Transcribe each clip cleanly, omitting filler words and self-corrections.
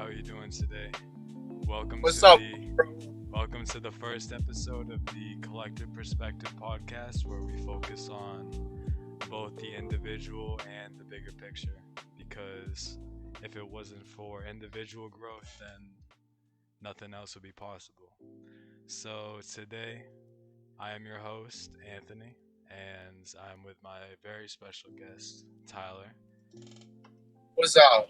how are you doing today? Welcome What's to up, the bro? welcome to the first episode of the Collective Perspective podcast, where we focus on both the individual and the bigger picture. Because if it wasn't for individual growth, then nothing else would be possible. So today, I am your host, Anthony, and I'm with my very special guest, Tyler. What's up?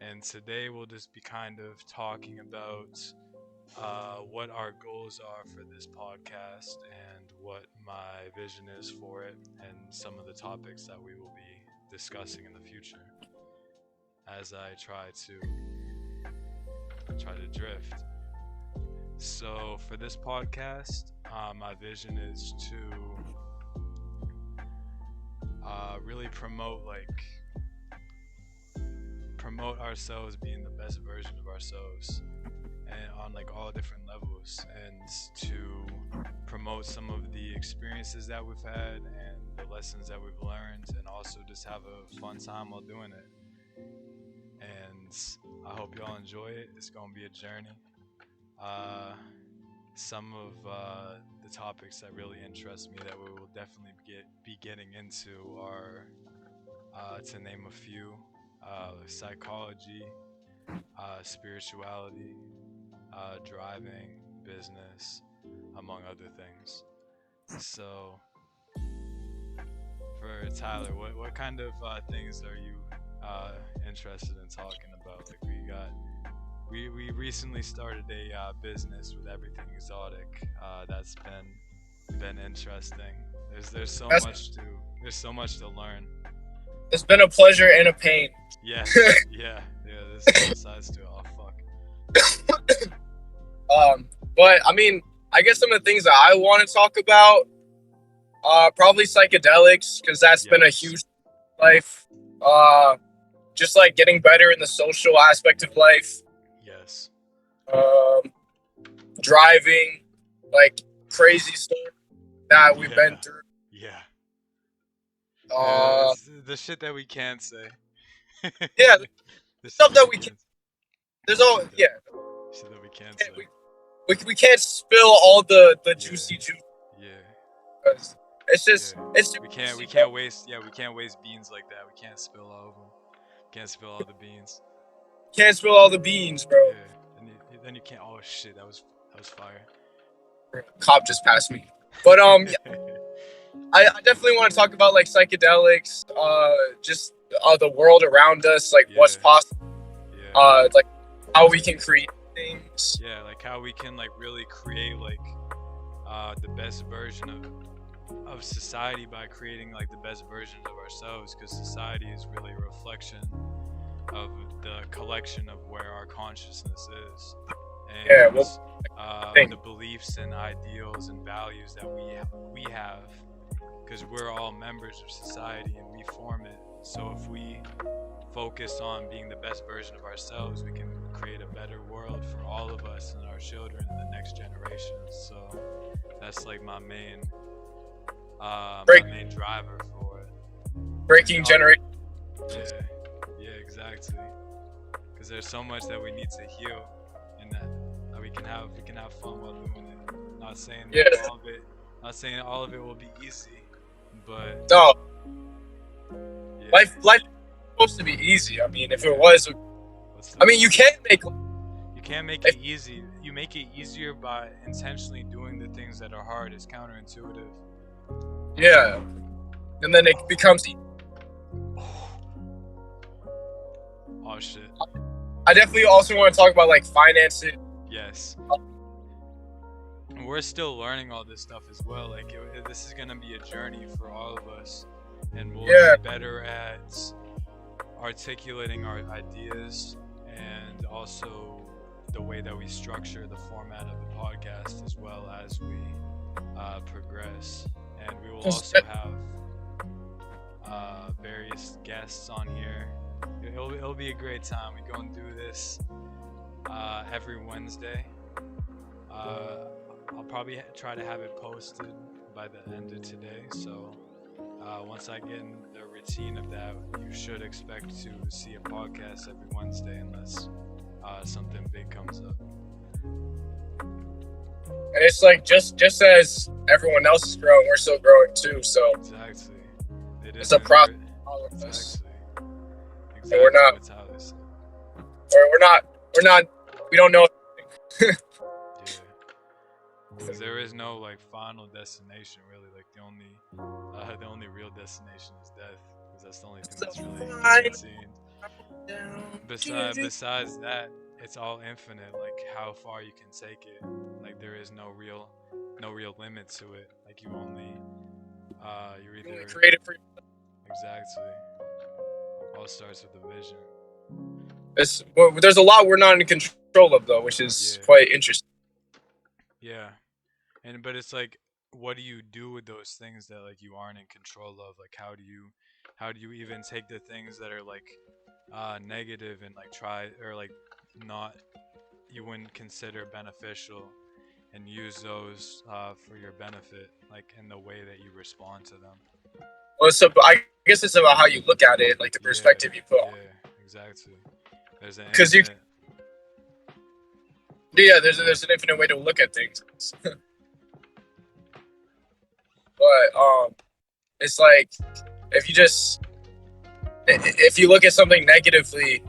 And today we'll just be kind of talking about what our goals are for this podcast and what my vision is for it, and some of the topics that we will be discussing in the future as I try to drift. So for this podcast, my vision is to really promote ourselves being the best version of ourselves, and on like all different levels, and to promote some of the experiences that we've had and the lessons that we've learned, and also just have a fun time while doing it. And I hope y'all enjoy it. It's gonna be a journey. Some of the topics that really interest me that we will definitely be getting into are, to name a few, psychology, spirituality, driving, business, among other things. So, for Tyler, what kind of things are you interested in talking about? Like we recently started a business with Everything Exotic. That's been interesting. There's so That's, much to there's so much to learn. it's been a pleasure and a pain. Yes, yeah. There's both sides to it. Oh fuck. But I mean, I guess some of the things that I want to talk about, probably psychedelics, because that's been a Yes. huge life. Just like getting better in the social aspect of life. Yes. Um, Driving, like crazy stuff that we've been Yeah. through. Yeah. Uh, It's the shit that we can't say. yeah, The shit stuff that we can't. there's all Shit yeah. Shit that we can't say. We can't spill all the juicy juice. Yeah. 'Cause it's just Yeah. it's We can't waste beans like that. We can't spill all of them. Can't spill all the beans. can't spill all the beans, bro. Yeah. Then you can't. Oh shit, that was fire. Cop just passed me. But yeah, I definitely want to talk about like psychedelics, just the world around us, like what's Yeah. possible, Yeah. like how we can create things. Yeah, like how we can like really create like the best version of society by creating like the best version of ourselves, because society is really a reflection of the collection of where our consciousness is, and Yeah, well, the beliefs and ideals and values that we have, because we're all members of society and we form it. So if we focus on being the best version of ourselves, we can create a better world for all of us and our children and the next generation. So that's like my main driver for it. breaking generation. Yeah, exactly. Because there's so much that we need to heal, and that we can have fun while doing it. Not saying Yeah. not saying all of it will be easy, but No, yeah. life is supposed to be easy. I mean, if it was, I mean, you can't make it easy. You make it easier by intentionally doing the things that are hard. It's counterintuitive. yeah, and then it becomes. Oh shit. I definitely also want to talk about like finances. Yes. And we're still learning all this stuff as well. Like this is gonna be a journey for all of us, and we'll get better at articulating our ideas, and also the way that we structure the format of the podcast as well as we progress. And we will also have various guests on here. It'll be a great time. We go and do this every Wednesday. I'll probably try to have it posted by the end of today, so once I get in the routine of that, you should expect to see a podcast every Wednesday unless something big comes up. And it's like just as everyone else is growing, we're still growing too. So Exactly. it's a process. All of us. Exactly. we're not- That's how this. We don't know. Yeah. Because there is no like final destination really. Like the only real destination is death. Because that's the only thing that's really guaranteed. Besides that, it's all infinite. Like how far you can take it. Like there is no real limit to it. Like you only you're either Creative for exactly. All starts with a vision. there's a lot we're not in control of though, which is Yeah. quite interesting. Yeah. But it's like, what do you do with those things that like you aren't in control of? Like how do you even take the things that are like negative and like try or like not you wouldn't consider beneficial and use those for your benefit, like in the way that you respond to them. Well, so I guess it's about how you look at it, like the perspective you put on. Yeah, exactly. There's an 'Cause you- infinite- Yeah, there's an infinite way to look at things. But it's like if you look at something negatively,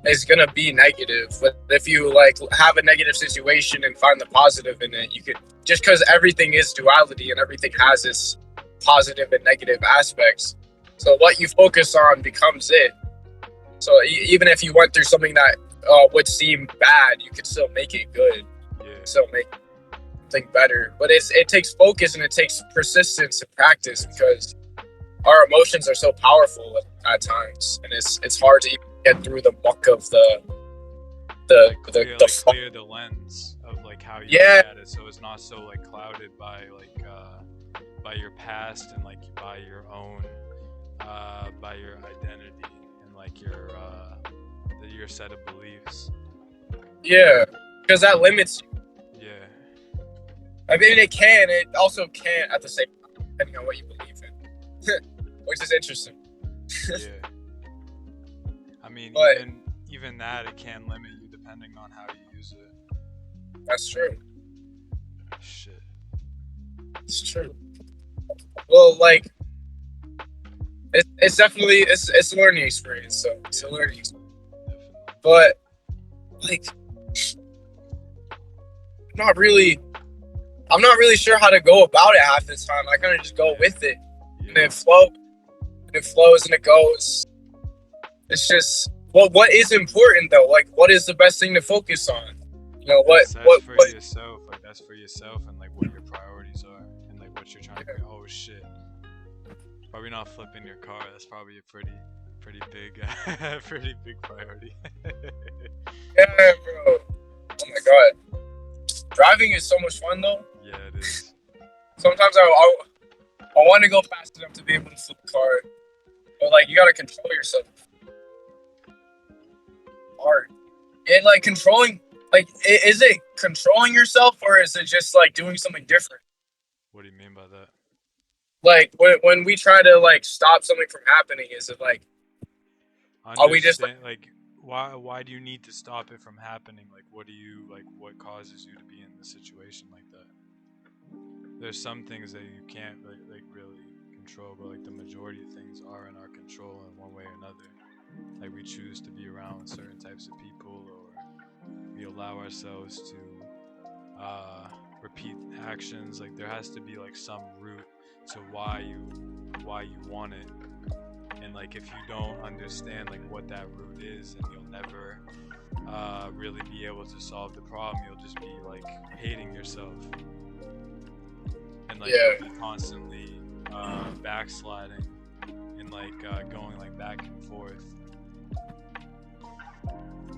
it's gonna be negative. But if you like have a negative situation and find the positive in it, you could just because everything is duality and everything has its positive and negative aspects. So what you focus on becomes it. So even if you went through something that would seem bad, you could still make it good. yeah, Still make something better. But it takes focus and it takes persistence and practice because our emotions are so powerful at times, and it's hard to even get through the muck of clear the lens of like how you Yeah. look at it, so it's not so like clouded by like by your past and like by your own by your identity and like your set of beliefs. yeah, because that limits you. Yeah, I mean, it also can't at the same time, depending on what you believe in, which is interesting. yeah. I mean, But- even that it can limit you depending on how you use it. That's true. Shit. It's true. Well, like, it's definitely it's a learning experience. So it's a learning experience. Definitely. But like, I'm not really sure how to go about it half the time. I kind of just go with it, and Yeah. it flows and it goes. It's just what is important though? Like, what is the best thing to focus on? You know, That's for yourself. Like that's for yourself and like what your priorities are and like what you're trying to do. Oh shit. Probably not flipping your car. That's probably a pretty big pretty big priority. Yeah, bro. Oh my god, driving is so much fun though. Yeah, it is. Sometimes I want to go fast enough to be able to flip a car, but like you gotta control yourself. Hard. And like controlling, like is it controlling yourself or is it just like doing something different? What do you mean by that? Like when we try to like stop something from happening, is it like Are we just, like why do you need to stop it from happening? Like what causes you to be in the situation like that? There's some things that you can't like really control, but like the majority of things are in our control in one way or another. Like we choose to be around certain types of people, or we allow ourselves to repeat actions. Like there has to be like some root to why you want it. And like if you don't understand like what that root is, then you'll never really be able to solve the problem. You'll just be like hating yourself, and like Yeah. you'll be constantly backsliding and like going like back and forth.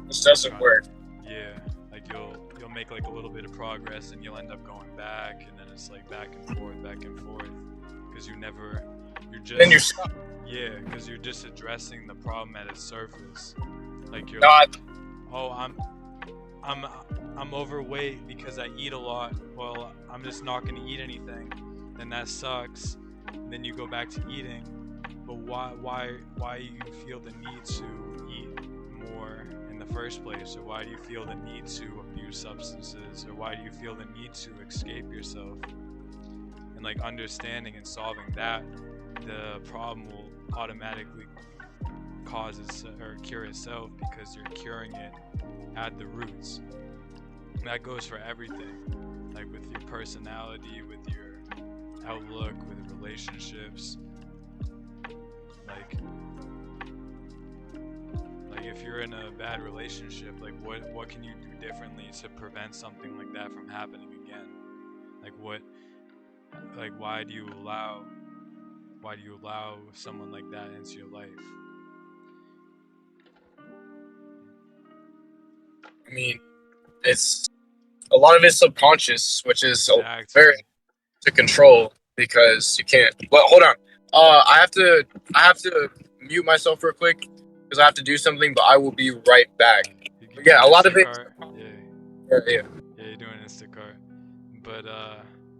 this doesn't work? Yeah, like you'll make like a little bit of progress and you'll end up going back, and then it's like back and forth because you're just Then you're stuck. yeah, because you're just addressing the problem at its surface. Like you're Not. like, oh, I'm overweight because I eat a lot. Well, I'm just not gonna eat anything. Then that sucks. and then you go back to eating. But why you feel the need to eat more in the first place? Or why do you feel the need to abuse substances? Or why do you feel the need to escape yourself? And like understanding and solving that, the problem will automatically cure itself, because you're curing it at the roots. And that goes for everything, like with your personality, with your outlook, with relationships. Like if you're in a bad relationship, like what can you do differently to prevent something like that from happening again? Why do you allow someone like that into your life? I mean, it's a lot of it's subconscious, which is very to control, because you can't. Well, hold on. I have to mute myself real quick because I have to do something, but I will be right back. Yeah, a lot of it. Yeah, you're doing Instacart. But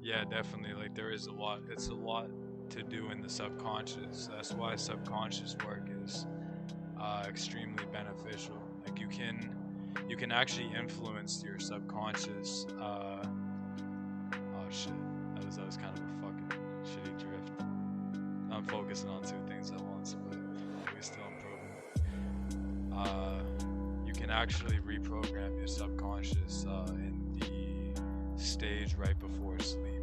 yeah, definitely. Like there is a lot. It's a lot to do in the subconscious. That's why subconscious work is extremely beneficial. Like you can actually influence your subconscious. Oh shit, that was kind of a fucking shitty drift. I'm focusing on two things at once, but we're still improving. You can actually reprogram your subconscious in the stage right before sleep,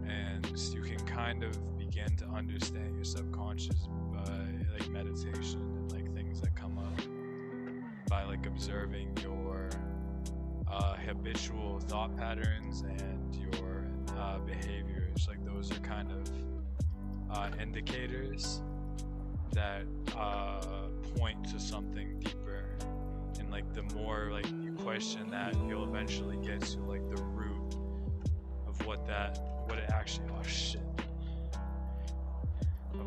and you can kind of begin to understand your subconscious by like meditation and like things that come up, by like observing your habitual thought patterns and your behaviors. Like those are kind of indicators that point to something deeper. And like the more like you question that, you'll eventually get to like the root of what it actually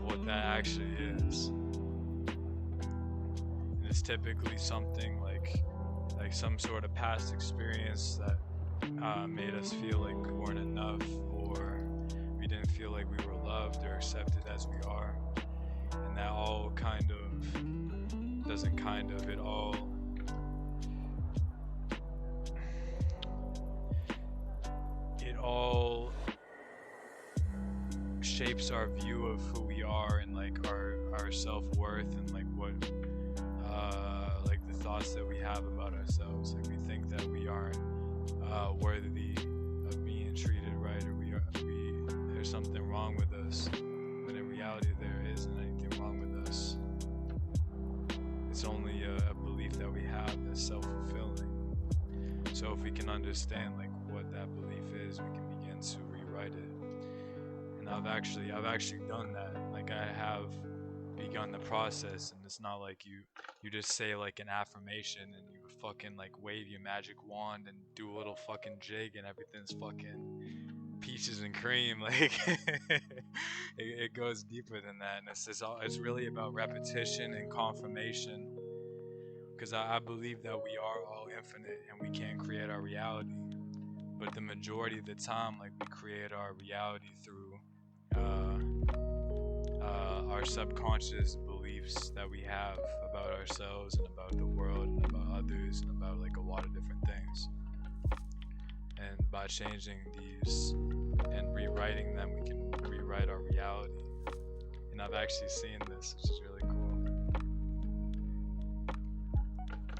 what that actually is. And it's typically something like some sort of past experience that made us feel like we weren't enough, or we didn't feel like we were loved or accepted as we are. And that all it all shapes our view of who we are, and like our self-worth, and like what like the thoughts that we have about ourselves. Like we think that we aren't worthy of being treated right, or there's something wrong with us, when in reality there isn't anything wrong with us. It's only a belief that we have that's self-fulfilling. So if we can understand like what that belief is, we can begin to rewrite it. And I've actually done that. Like I have begun the process, and it's not like you just say like an affirmation and you fucking like wave your magic wand and do a little fucking jig and everything's fucking peaches and cream. Like it goes deeper than that, and it's really about repetition and confirmation, because I believe that we are all infinite and we can create our reality. But the majority of the time, like we create our reality through our subconscious beliefs that we have about ourselves and about the world and about others and about like a lot of different things. And by changing these and rewriting them, we can rewrite our reality. And I've actually seen this, which is really cool.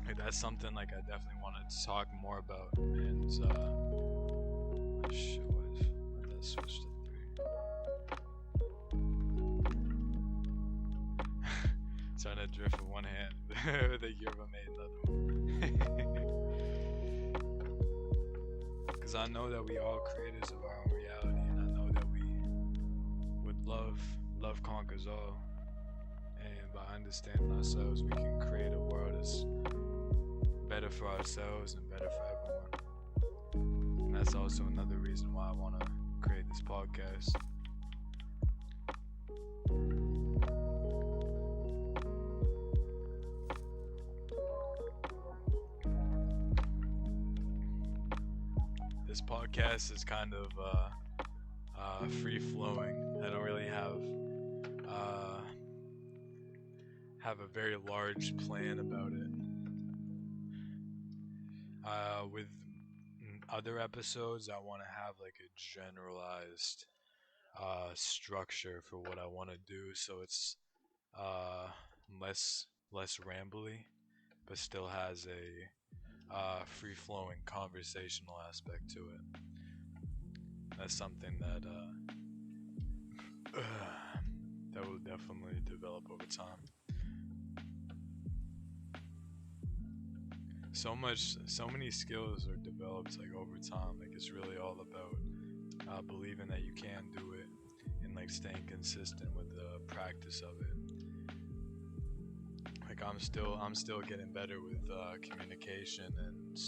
Like, that's something like I definitely want to talk more about. And when did I switch to 3? Trying to drift with one hand. I think Yerba made another one. Because I know that we all creators of our own reality, and I know that we would love conquers all. And by understanding ourselves, we can create a world that's better for ourselves and better for everyone. And that's also another reason why I want to create this podcast. This podcast is kind of free flowing. I uh, have a very large plan about it. With other episodes, I want to have like a generalized structure for what I want to do, so it's uh, less rambly, but still has a free flowing conversational aspect to it. That's something that that will definitely develop over time. So many skills are developed like over time. Like it's really all about believing that you can do it and like staying consistent with the practice of it. Like I'm still getting better with communication and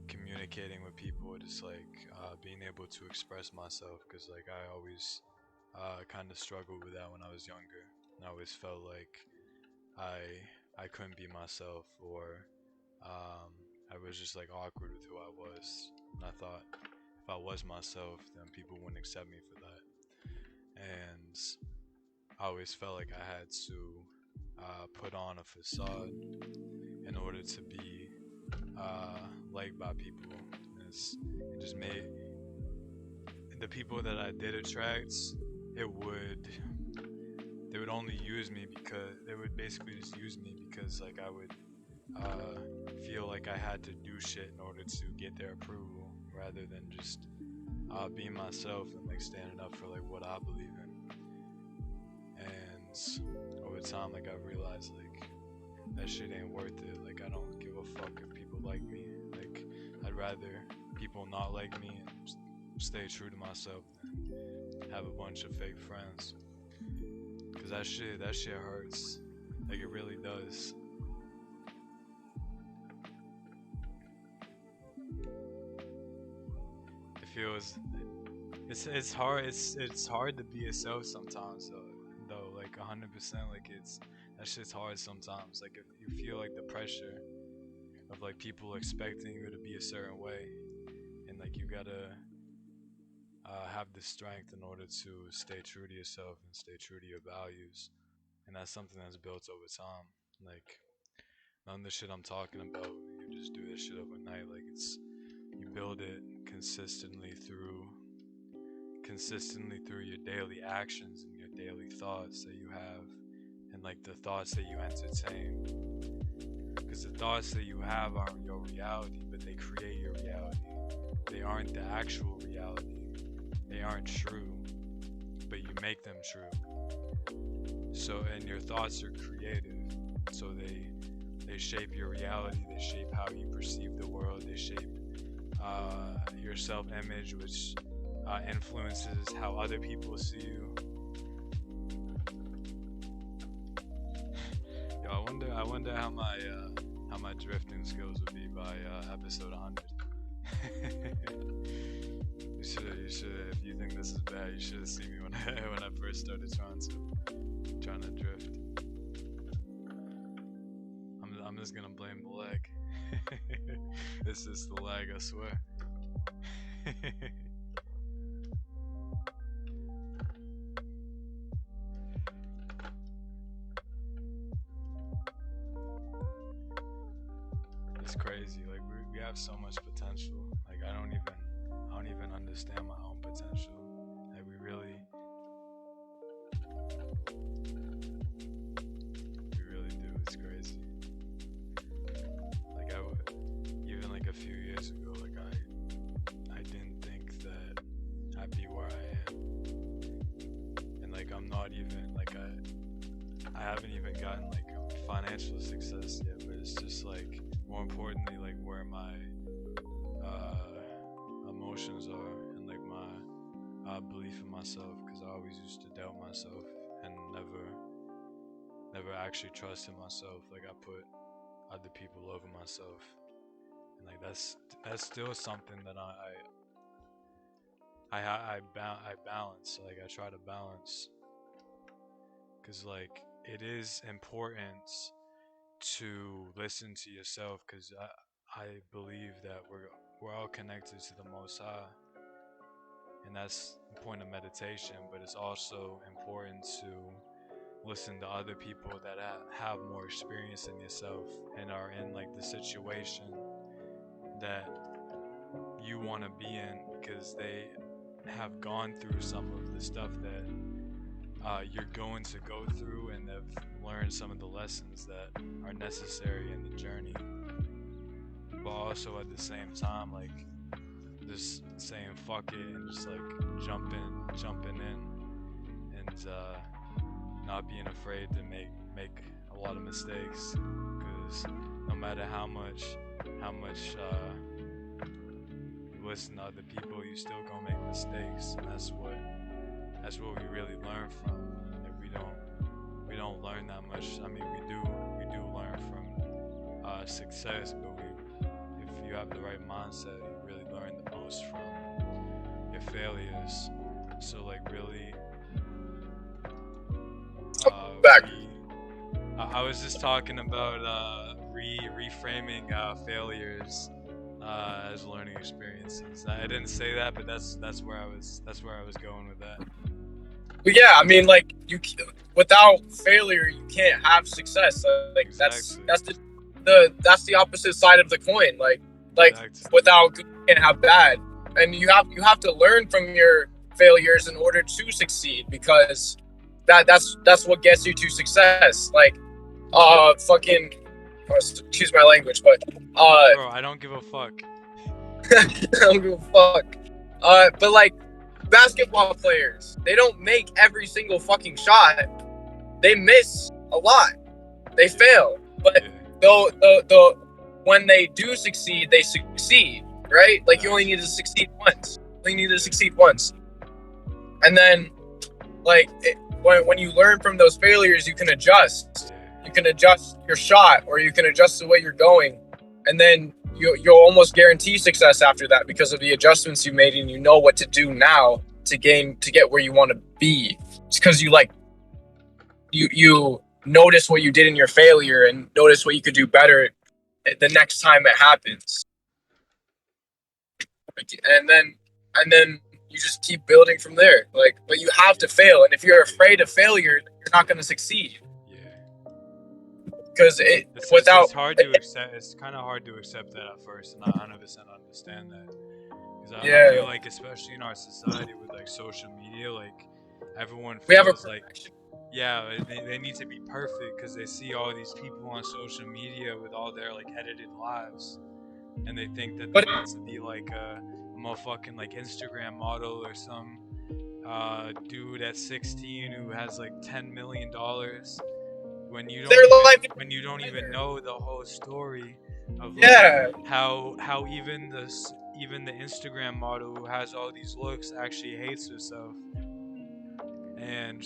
communicating with people, just like being able to express myself, because like I always kind of struggled with that when I was younger. And I always felt like I couldn't be myself, or um, I was just like awkward with who I was, and I thought if I was myself, then people wouldn't accept me for that. And I always felt like I had to put on a facade in order to be liked by people. It just made the people that I did attract, it would they would only use me because they would basically just use me because like I would feel like I had to do shit in order to get their approval, rather than just being myself and like standing up for like what I believe in. And over time, like I realized like that shit ain't worth it. Like I don't give a fuck if people like me. Like I'd rather people not like me and stay true to myself than have a bunch of fake friends. Cause that shit hurts. Like it really does. It feels it's hard it's hard to be yourself sometimes though like 100%, like it's that shit's hard sometimes. Like if you feel like the pressure of like people expecting you to be a certain way, and like you gotta have the strength in order to stay true to yourself and stay true to your values. And that's something that's built over time. Like none of the shit I'm talking about, you just do this shit overnight. Like it's you build it consistently through your daily actions and your daily thoughts that you have, and like the thoughts that you entertain. Because the thoughts that you have aren't your reality, but they create your reality. They aren't the actual reality. They aren't true, but you make them true. So, and your thoughts are creative. So they shape your reality. They shape how you perceive the world. They shape your self-image, which influences how other people see you. Yo, I wonder how my drifting skills would be by episode 100. you should. If you think this is bad, you should have seen me when I first started trying to drift. I'm just gonna blame the lag. It's just the lag, I swear. It's crazy. Like we have so much potential. Like I don't even understand my own potential. Like we really do. It's crazy. Like I would, even like a few years ago, like I didn't think that I'd be where I am. And like I'm not even like I haven't even gotten like financial success yet, but it's just like more importantly like where my emotions are, and like my belief in myself, because I always used to doubt myself and never actually trusted myself. Like I put other people over myself, and like that's still something that I balance. Like I try to balance, because like it is important to listen to yourself, because I believe that we're all connected to the Most High, and that's the point of meditation. But it's also important to listen to other people that have more experience than yourself and are in like the situation that you want to be in, because they have gone through some of the stuff that you're going to go through, and they've learned some of the lessons that are necessary in the journey. But also at the same time, like, just saying fuck it and just like jumping in, and not being afraid to make a lot of mistakes, because no matter how much you listen to other people, you still gonna make mistakes, and that's what we really learn from. Like, we don't learn that much. I mean, we do learn from success, but if you have the right mindset, you really learn the most from your failures. So like really, Back. I was just talking about reframing failures as learning experiences. I didn't say that, but that's where I was going with that. But yeah, I mean, like, without failure, you can't have success. Like, Exactly. that's the opposite side of the coin. Like Exactly. without good, you can't have bad, and you have to learn from your failures in order to succeed, because that's what gets you to success. Like, fucking, excuse my language, but Bro, I don't give a fuck. I don't give a fuck. But like, basketball players, they don't make every single fucking shot. They miss a lot. They fail. But Yeah. when they do succeed, they succeed, right? Like, you only need to succeed once. And then, like, when you learn from those failures, you can adjust. You can adjust your shot, or you can adjust the way you're going, and then you'll almost guarantee success after that, because of the adjustments you made, and you know what to do now to get where you want to be. It's because you notice what you did in your failure and notice what you could do better the next time it happens. And then you just keep building from there. Like, but you have to fail, and if you're afraid of failure, you're not going to succeed. Yeah. Because It's hard to accept. It's kind of hard to accept that at first, and not 100% understand that. Because I feel like, especially in our society with like social media, like everyone feels like, yeah, they need to be perfect, because they see all these people on social media with all their like edited lives, and they think that they need to be like a motherfucking like Instagram model or some dude at 16 who has like $10 million, when you don't even know the whole story of like, how even the Instagram model who has all these looks actually hates herself, and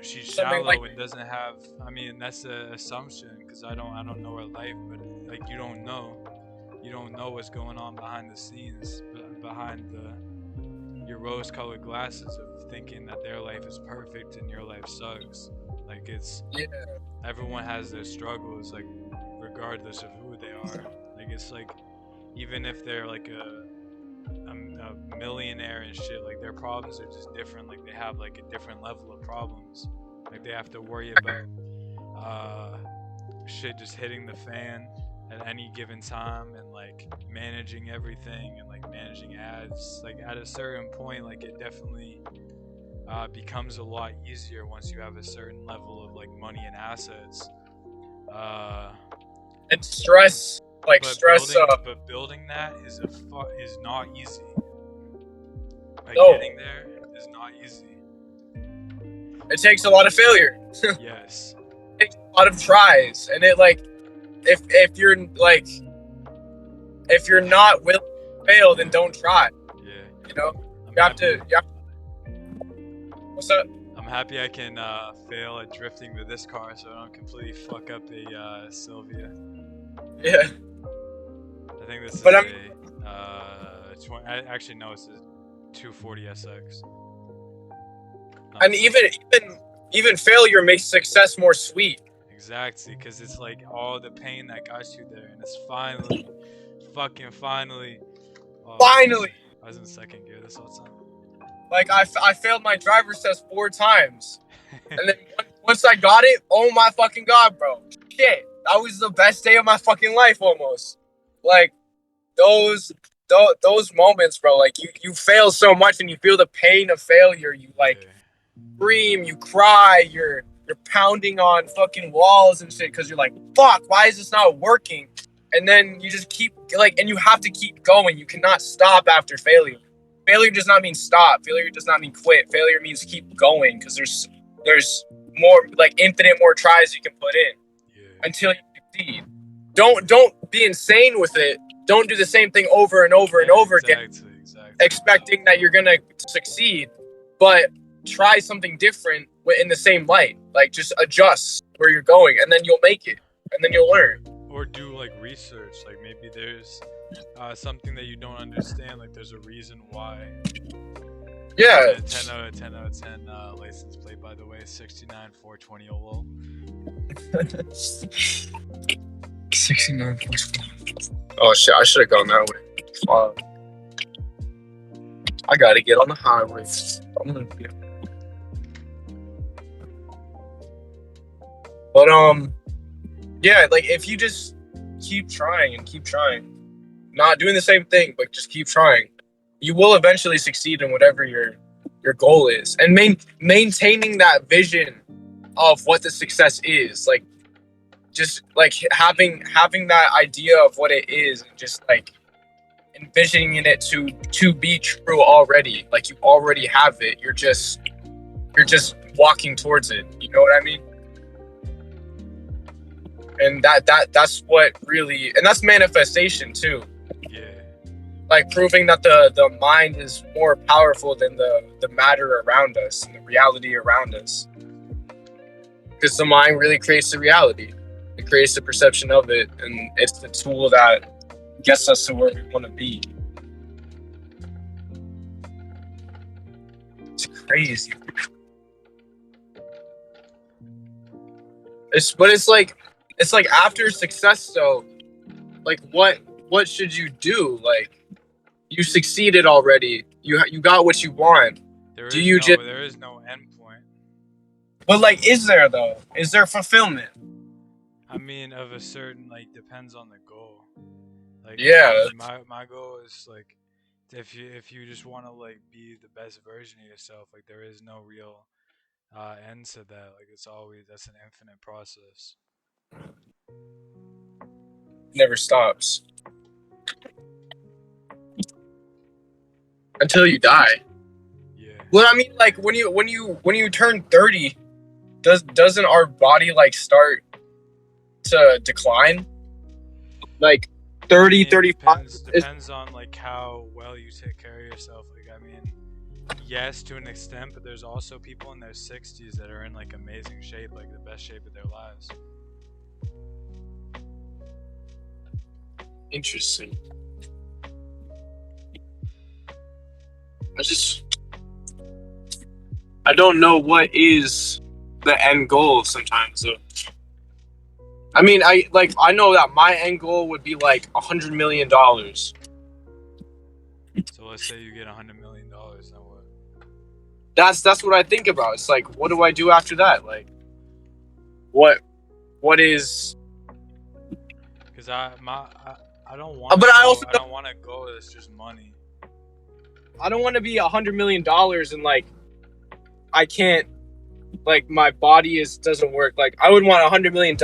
she's shallow and doesn't have. I mean, that's an assumption, because I don't know her life, but like, you don't know what's going on behind the scenes, behind your rose-colored glasses of thinking that their life is perfect and your life sucks. Like, everyone has their struggles, like, regardless of who they are. Like, it's like, even if they're like a millionaire and shit, like, their problems are just different. Like, they have like a different level of problems. Like, they have to worry about shit just hitting the fan at any given time, and like managing everything, and like managing ads. Like, at a certain point, like, it definitely becomes a lot easier once you have a certain level of like money and assets. And stress, like, but building that is not easy. Like, getting there is not easy. It takes a lot of failure. Yes. It takes a lot of tries, and it, like, if you're like, if you're not willing to fail, then don't try. Yeah. You know, you have to. What's up? I'm happy I can fail at drifting with this car, so I don't completely fuck up a Sylvia. Yeah. I think this is actually no, it's a 240 SX. And even failure makes success more sweet. Exactly, because it's like all the pain that got you there, and it's finally. I was in second gear this whole time. Like I failed my driver's test 4 times, and then once I got it, oh my fucking god, bro, shit, that was the best day of my fucking life almost. Like those moments, bro. Like you fail so much, and you feel the pain of failure. You like scream, you cry, you're pounding on fucking walls and shit because you're like, fuck, why is this not working? And then you just keep like, and you have to keep going. You cannot stop after failure. Failure does not mean stop. Failure does not mean quit. Failure means keep going because there's more, like infinite more tries you can put in until you succeed. Don't be insane with it. Don't do the same thing over and over and over again, expecting that you're gonna succeed. But try something different in the same light. Like just adjust where you're going, and then you'll make it, and then you'll learn. Or do like research. Like maybe there's something that you don't understand. Like there's a reason why. Yeah. 10 out of 10 license plate, by the way, 69 420 OLO. 69 420. Oh shit! I should have gone that way. Fuck. I gotta get on the highway. I'm gonna be. But yeah, like if you just keep trying and keep trying, not doing the same thing, but just keep trying, you will eventually succeed in whatever your goal is, and maintaining that vision of what the success is, like just like having that idea of what it is, and just like envisioning it to be true already. Like you already have it. You're just walking towards it. You know what I mean? And that's what really, and that's manifestation too. Yeah. Like proving that the mind is more powerful than the matter around us and the reality around us. Because the mind really creates the reality. It creates the perception of it, and it's the tool that gets us to where we want to be. It's crazy. It's like after success though, like what should you do? Like you succeeded already. You got what you want. There is no end point. But like, is there though? Is there fulfillment? I mean, of a certain, like, depends on the goal. Like, yeah, my goal is like, if you just want to like be the best version of yourself, like there is no real end to that. Like that's an infinite process. Never stops until you die. Yeah. Well, I mean, like when you turn 30, doesn't our body like start to decline? Like 30, 35. Depends on like how well you take care of yourself. Like I mean, yes, to an extent, but there's also people in their 60s that are in like amazing shape, like the best shape of their lives. Interesting. I don't know what is the end goal sometimes. So, I mean, I know that my end goal would be like $100 million. So let's say you get $100 million, then what? That's what I think about. It's like, what do I do after that? Like, what is? Because I don't want. But I don't want to go. It's just money. I don't want to be $100 million and like I can't, like my body doesn't work. Like I would want $100 million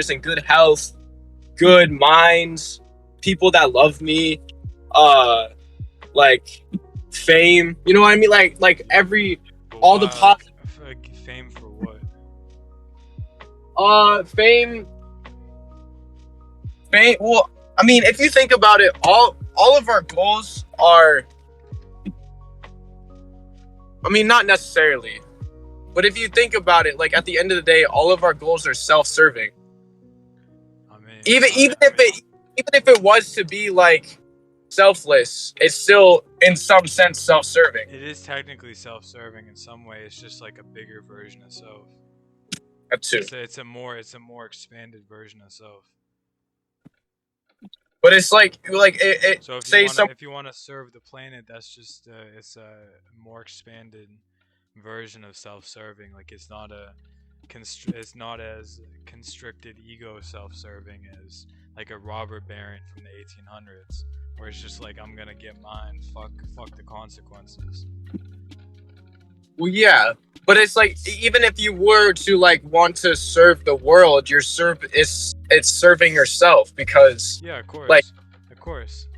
and good health, good minds, people that love me, like fame. You know what I mean? Like all the pop. Fame for what? Fame. Well, I mean, if you think about it, all of our goals are. I mean, not necessarily, but if you think about it, like at the end of the day, all of our goals are self-serving. I mean, even if it was to be like selfless, it's still in some sense self-serving. It is technically self-serving in some way. It's just like a bigger version of self. That too. It's a more expanded version of self. But it's like it So say some. if you wanna serve the planet, that's just it's a more expanded version of self-serving. Like it's not as constricted ego self-serving as like a robber baron from the 1800s, where it's just like I'm gonna get mine. Fuck the consequences. Well, yeah, but it's like even if you were to like want to serve the world, it's serving yourself because Yeah, of course, like of course.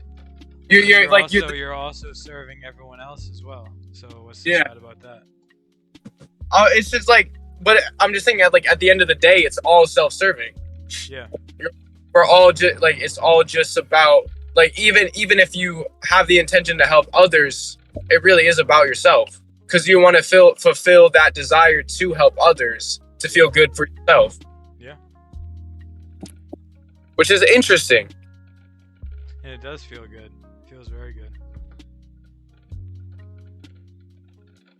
you're like You're also serving everyone else as well. So what's so yeah. bad about that? It's just like, but I'm just saying like at the end of the day, it's all self-serving. Yeah. We're all just like it's all just about like even if you have the intention to help others, it really is about yourself because you want to fulfill that desire to help others to feel good for yourself. Yeah. Which is interesting. And it does feel good. It feels very good.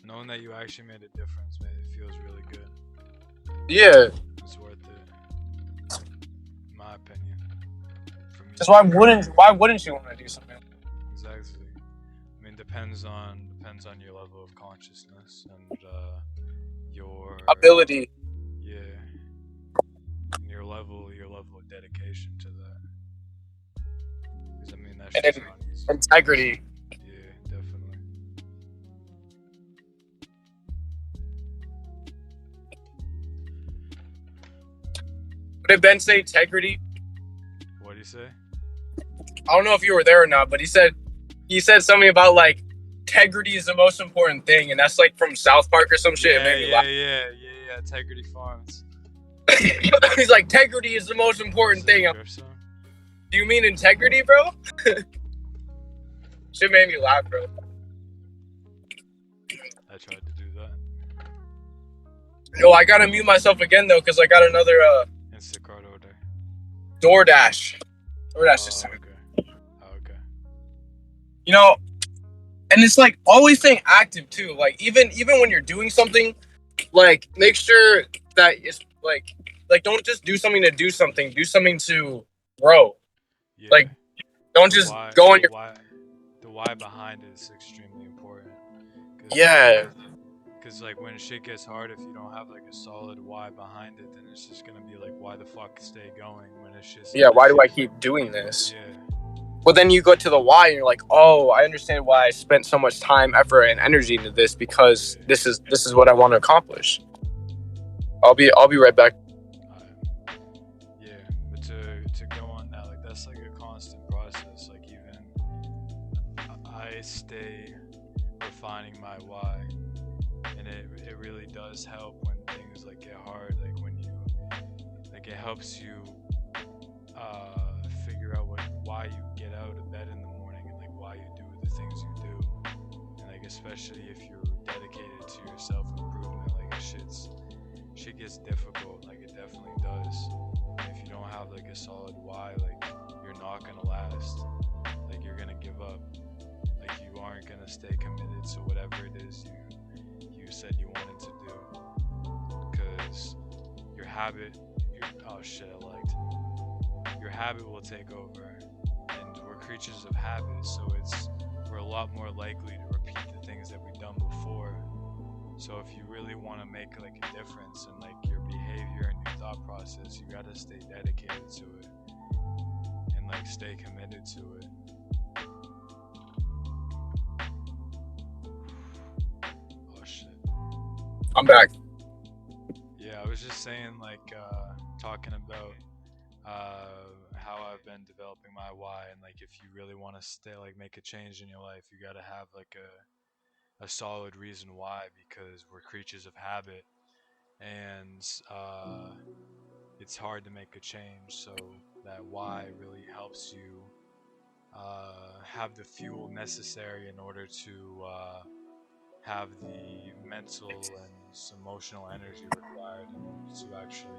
Knowing that you actually made a difference, man, it feels really good. Yeah. It's worth it, in my opinion. For me, Because why wouldn't you want to do something? exactly. I mean, depends on your level of consciousness and your Ability. Yeah, and your level of dedication to that. Because I mean, that's And just not easy. integrity. Yeah, definitely. Did Ben say integrity? What do you say? I don't know if you were there or not, but he said something about like integrity is the most important thing, and that's like from South Park or some shit. Yeah, It made me yeah, laugh. yeah. Integrity Farms. He's like, integrity is the most important thing. Do you mean integrity, bro? Shit made me laugh, bro. I tried to do that. Yo, I gotta mute myself again though, cause I got another Instacart order. DoorDash. DoorDash is Okay. Okay. you know, and it's like always staying active too. Like even when you're doing something, like make sure that it's like don't just do something to do something. Do something to grow. Yeah. Like don't just why, go on your the why behind it is extremely important. yeah. Because like when shit gets hard, if you don't have like a solid why behind it, then it's just gonna be like, why the fuck stay going when it's just Yeah, why do I keep doing this? Yeah. Well, then you go to the why and you're like, oh, I understand why I spent so much time, effort, and energy into this because this is what I want to accomplish. I'll be right back. Yeah, but to go on that, like that's like a constant process. Like even I stay refining my why, and it really does help when things like get hard. Like when you like it helps you figure out why you get out of bed in the morning and like why you do the things you do, and like especially if you're dedicated to your self improvement, like shit gets difficult. Like it definitely does. And if you don't have like a solid why, like you're not gonna last. Like you're gonna give up. Like you aren't gonna stay committed to whatever it is you said you wanted to do, because your habit. Your habit will take over, and we're creatures of habit, so we're a lot more likely to repeat the things that we've done before. So if you really want to make like a difference in like your behavior and your thought process, you gotta stay dedicated to it and like stay committed to it. Oh shit. I'm back. Yeah, I was just saying like talking about how I've been developing my why, and like if you really want to stay like make a change in your life, you got to have like a solid reason why, because we're creatures of habit, and it's hard to make a change. So that why really helps you have the fuel necessary in order to have the mental and emotional energy required to actually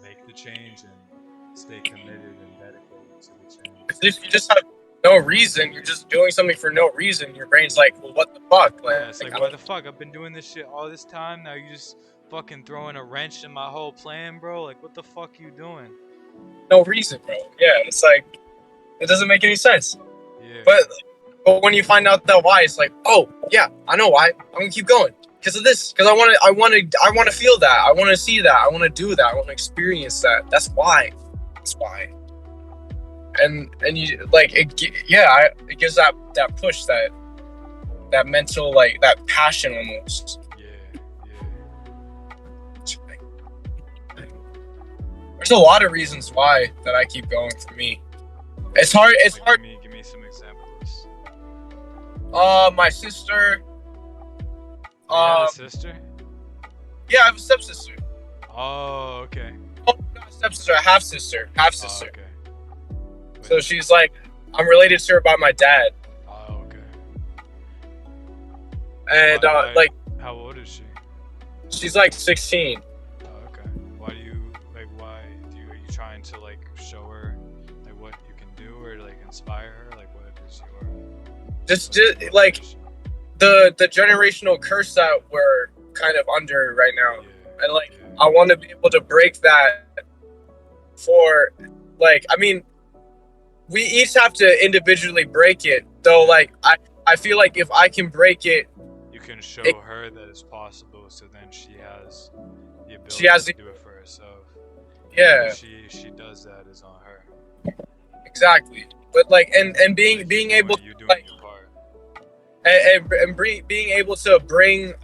make the change and stay committed and dedicated to the change. If you just have no reason, you're just doing something for no reason, your brain's like, well, what the fuck? Yeah, it's like, why the fuck? I've been doing this shit all this time. Now you just fucking throwing a wrench in my whole plan, bro. Like, what the fuck you doing? No reason, bro. Yeah, it's like It doesn't make any sense. Yeah. But when you find out that why, it's like, oh yeah, I know why. I'm gonna keep going because of this. Because I want to feel that. I want to see that. I want to do that. I want to experience that. That's why. That's why. And you like it. Yeah, it gives that push, that mental, like that passion almost. Yeah. There's a lot of reasons why that I keep going for me. It's hard. It's hard. Give me some examples. My sister. You have a sister? Yeah, I have a stepsister. Oh, okay. Oh, not a stepsister, a half sister. Half sister. Oh, okay. So she's like, I'm related to her by my dad. Oh, okay. And like, how old is she? She's like 16. Oh, okay. Are you trying to like show her like what you can do, or like inspire her? Like, what is your just like the generational curse that we're kind of under right now. Yeah, and like I want to be able to break that for, like, I mean, we each have to individually break it, though. Like I feel like if I can break it, you can show her that it's possible, so then she has the ability to do it for herself. Yeah. And she does that is on her. Exactly. But like and being able to, like, your part. and being able to bring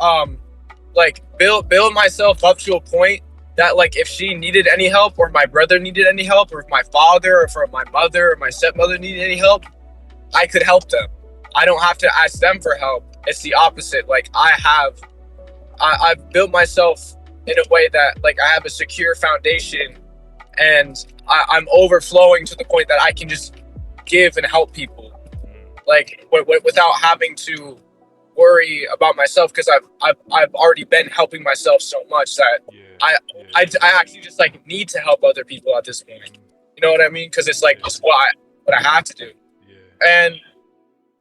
like build myself up to a point that, like, if she needed any help, or my brother needed any help, or if my father, or if my mother or my stepmother needed any help, I could help them. I don't have to ask them for help. It's the opposite. Like I've built myself in a way that, like, I have a secure foundation, and I'm overflowing to the point that I can just give and help people, like without having to worry about myself, because I've already been helping myself so much that I actually just like need to help other people at this point. You know what I mean? Because it's like it's what I have to do. And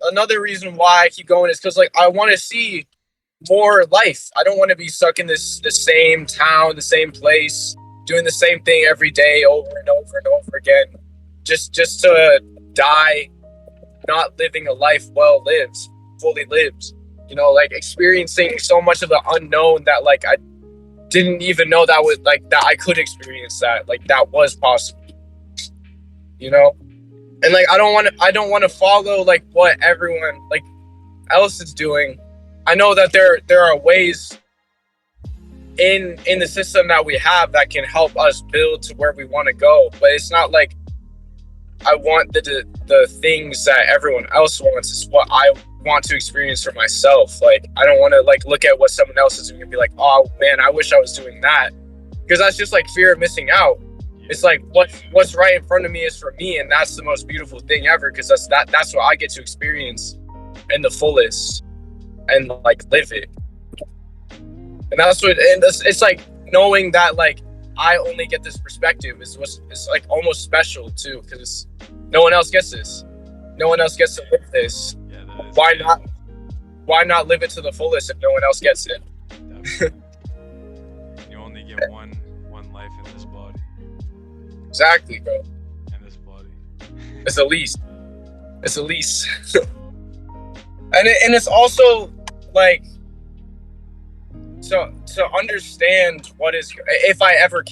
another reason why I keep going is because, like, I want to see more life. I don't want to be stuck in the same town, the same place, doing the same thing every day over and over and over again, just to die not living a life well lived, fully lived. You know, like experiencing so much of the unknown that, like, I didn't even know that was, like, that I could experience that, like, that was possible. You know? And like I don't want to follow like what everyone like else is doing. I know that there are ways in the system that we have that can help us build to where we want to go, but it's not like I want the things that everyone else wants. It's what I want to experience for myself. Like, I don't want to like look at what someone else is doing and be like, oh man, I wish I was doing that, because that's just like fear of missing out. It's like what's right in front of me is for me, and that's the most beautiful thing ever, because that's what I get to experience in the fullest and like live it. And that's what, and it's like knowing that like I only get this perspective is it's like almost special too, because no one else gets this. No one else gets to live this. Yeah, Why not live it to the fullest if no one else gets it? You only get one life in this body. Exactly, bro. In this body. It's the least. It's the least. and it's also like to understand what is, if I ever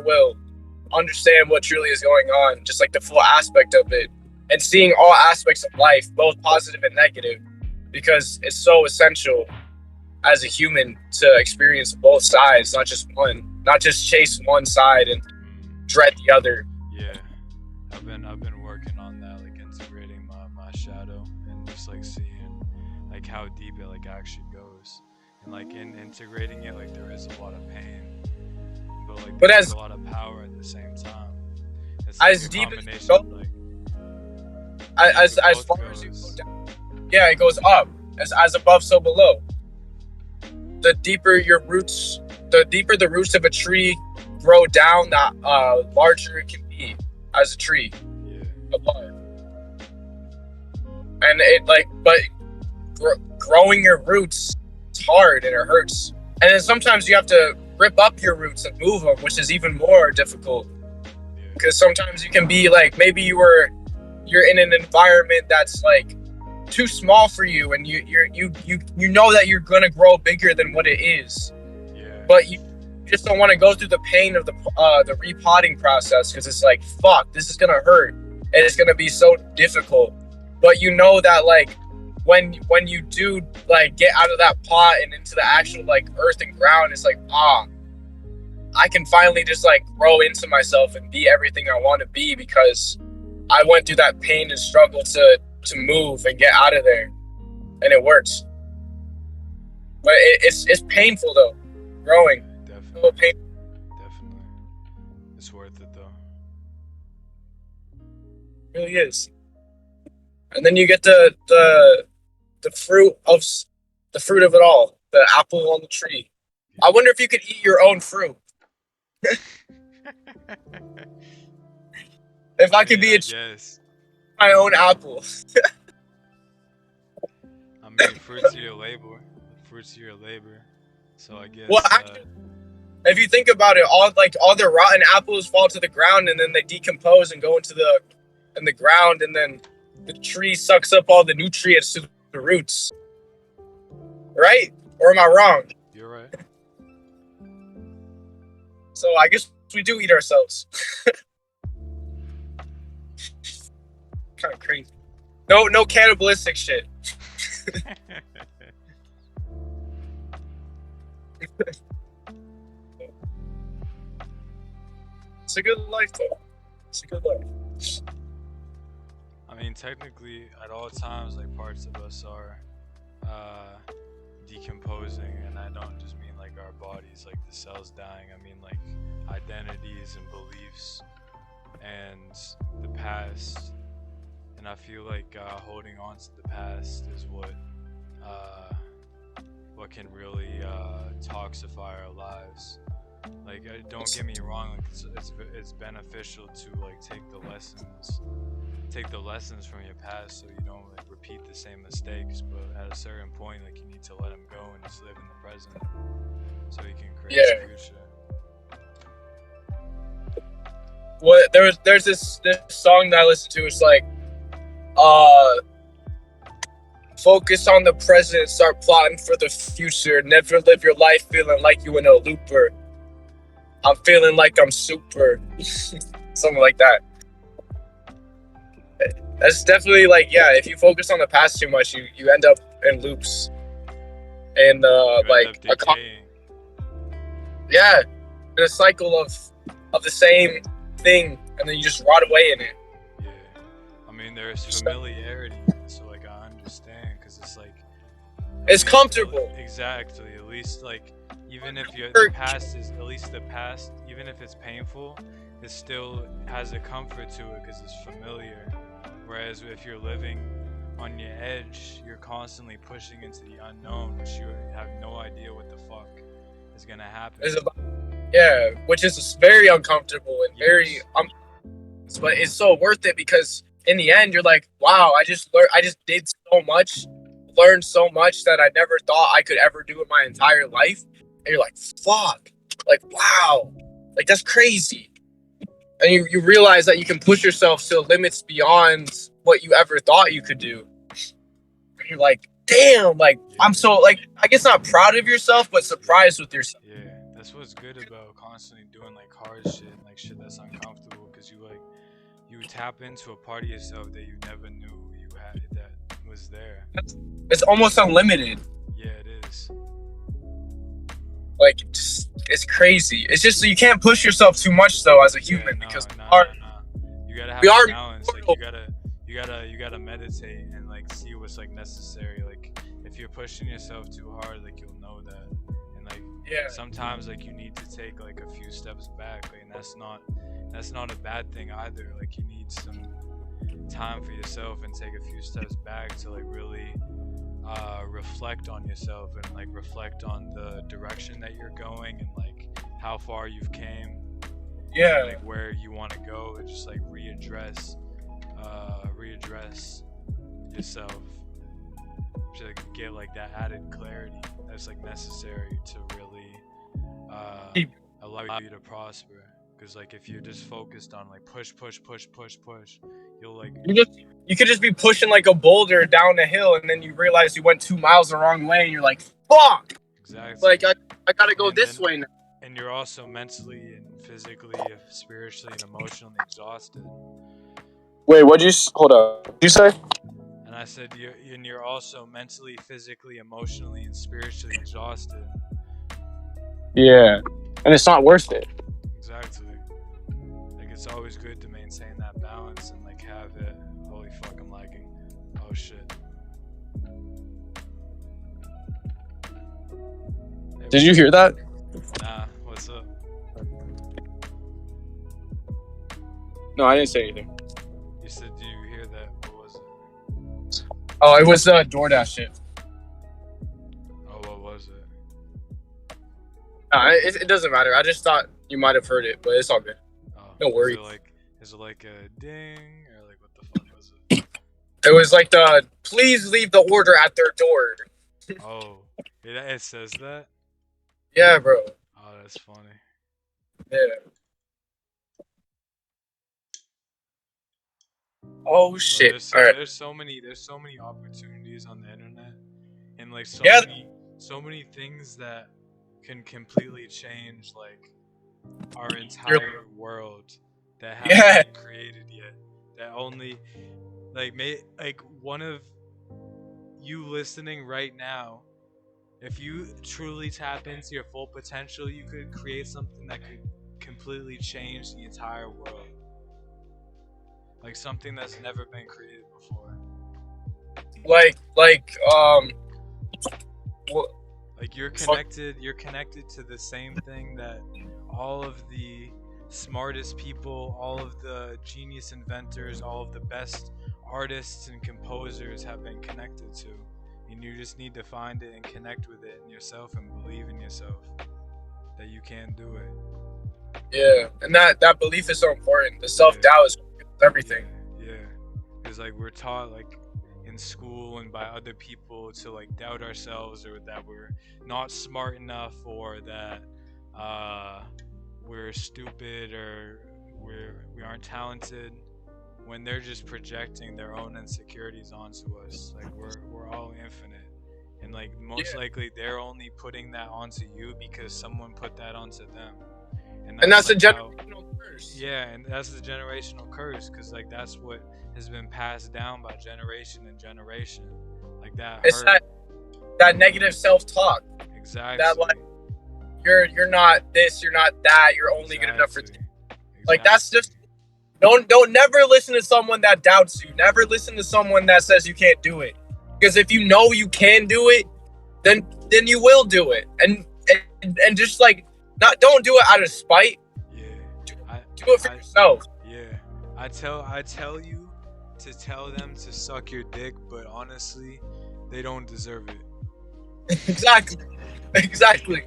will understand what truly is going on, just like the full aspect of it, and seeing all aspects of life, both positive and negative, because it's so essential as a human to experience both sides, not just one, not just chase one side and dread the other. Yeah, I've been working on that, like integrating my shadow and just like seeing like how deep it like actually goes, and like in integrating it, like there is a lot of pain, but there's a lot of power at the same time. It's like as deep as you go, like, as far as you go down, yeah, it goes up. As above, so below. The deeper your roots, the deeper the roots of a tree grow down, the larger it can be as a tree. Yeah. Above. And it like, but growing your roots, it's hard and it hurts. And then sometimes you have to rip up your roots and move them, which is even more difficult. Because sometimes you can be like, maybe you were you're in an environment that's like too small for you, and you know that you're gonna grow bigger than what it is, Yeah. but you just don't want to go through the pain of the repotting process, because it's like, fuck, this is gonna hurt and it's gonna be so difficult. But you know that like when you do like get out of that pot and into the actual like earth and ground, it's like, I can finally just like grow into myself and be everything I want to be, because I went through that pain and struggle to move and get out of there, and it works. But it's painful though, growing. Definitely. Definitely. It's worth it though. It really is. And then you get the fruit of it all, the apple on the tree. I wonder if you could eat your own fruit. If I could be my own apple. I mean, fruits of your labor. Fruits of your labor. So I guess. Well, actually, if you think about it, all the rotten apples fall to the ground, and then they decompose and go into the ground, and then the tree sucks up all the nutrients to the roots. Right? Or am I wrong? You're right. So I guess we do eat ourselves. Kind of crazy. No cannibalistic shit. It's a good life though. It's a good life. I mean, technically, at all times, like parts of us are decomposing, and I don't just mean like our bodies, like the cells dying. I mean like identities and beliefs and the past. And I feel like holding on to the past is what can really toxify our lives. Like, don't get me wrong, like it's beneficial to like take the lessons from your past, so you don't like repeat the same mistakes. But at a certain point, like you need to let them go and just live in the present, so you can create a future. Well, there's this song that I listen to. It's like, focus on the present, start plotting for the future. Never live your life feeling like you in a looper. I'm feeling like I'm super. Something like that. That's definitely like, yeah, if you focus on the past too much, you end up in loops. And like in a cycle of the same thing, and then you just rot away in it. Yeah. I mean, there's familiarity, so like I understand, because it's like it's comfortable. Exactly. At least like, even if the past is, at least the past, even if it's painful, it still has a comfort to it because it's familiar. Whereas if you're living on your edge, you're constantly pushing into the unknown, which you have no idea what the fuck is gonna happen. Which is very uncomfortable and very but it's so worth it, because in the end you're like, wow, I just did so much, learned so much that I never thought I could ever do in my entire life. And you're like, fuck, like, wow, like that's crazy. And you realize that you can push yourself to limits beyond what you ever thought you could do. And you're like, damn, like I'm so, like, I guess not proud of yourself, but surprised with yourself. Yeah, that's what's good about constantly doing like hard shit, like shit that's uncomfortable, because you tap into a part of yourself that you never knew you had, that was there. It's almost unlimited. Yeah, it is. Like, it's crazy. It's just, you can't push yourself too much though as a human, because you gotta have a balance. Like you gotta meditate and like see what's like necessary. Like if you're pushing yourself too hard, like you'll know that. And like sometimes like you need to take like a few steps back, like, and that's not a bad thing either. Like you need some time for yourself and take a few steps back to like really reflect on yourself and like reflect on the direction that you're going and like how far you've came, and, like where you want to go, and just like readdress yourself to get like that added clarity that's like necessary to really allow you to prosper. Because like if you're just focused on like push, you'll like You could just be pushing like a boulder down a hill, and then you realize you went 2 miles the wrong way, and you're like, "Fuck!" exactly. Like I gotta go And this then- way now. And you're also mentally and physically, spiritually, and emotionally exhausted. Wait, hold up? What'd you say? And I said you're also mentally, physically, emotionally, and spiritually exhausted. Yeah, and it's not worth it. Exactly. Like it's always good to maintain that balance and like have it. Holy fuck, I'm lagging. Oh shit. Hey, Did you hear that? Nah, what's up? No, I didn't say anything. You said, do you hear that? What was it? Oh, it was DoorDash shit. Oh, what was it? It doesn't matter. I just thought you might have heard it, but it's all good. Oh, Don't worry. Is it like a ding or like what the fuck was it? It was like please leave the order at their door. Oh, it says that? Yeah, bro. Oh, that's funny. Yeah. Oh Bro, shit. There's All right. there's so many opportunities on the internet, and like Yeah. so many things that can completely change like our entire world that haven't Yeah. been created yet. That only like one of you listening right now, if you truly tap into your full potential, you could create something that could completely change the entire world. Like something that's never been created before. Like Like you're connected to the same thing that all of the smartest people, all of the genius inventors, all of the best artists and composers have been connected to. And you just need to find it and connect with it in yourself and believe in yourself that you can do it. yeah, and that belief is so important. The self-doubt is everything. Yeah. Because like we're taught like in school and by other people to like doubt ourselves, or that we're not smart enough, or that we're stupid, or we aren't talented, when they're just projecting their own insecurities onto us. Like we're all infinite, and like most likely they're only putting that onto you because someone put that onto them. And that's a like how- generational curse. Yeah, and that's the generational curse, because like that's what has been passed down by generation and generation. Like that It's hurt. that negative self-talk. Exactly. That like you're not this, you're not that, you're only good enough for. Exactly. Like that's just don't never listen to someone that doubts you. Never listen to someone that says you can't do it. Because if you know you can do it, then you will do it. And just like don't do it out of spite. Yeah. Do it for yourself. Yeah. I tell you to tell them to suck your dick, but honestly, they don't deserve it. Exactly. Exactly.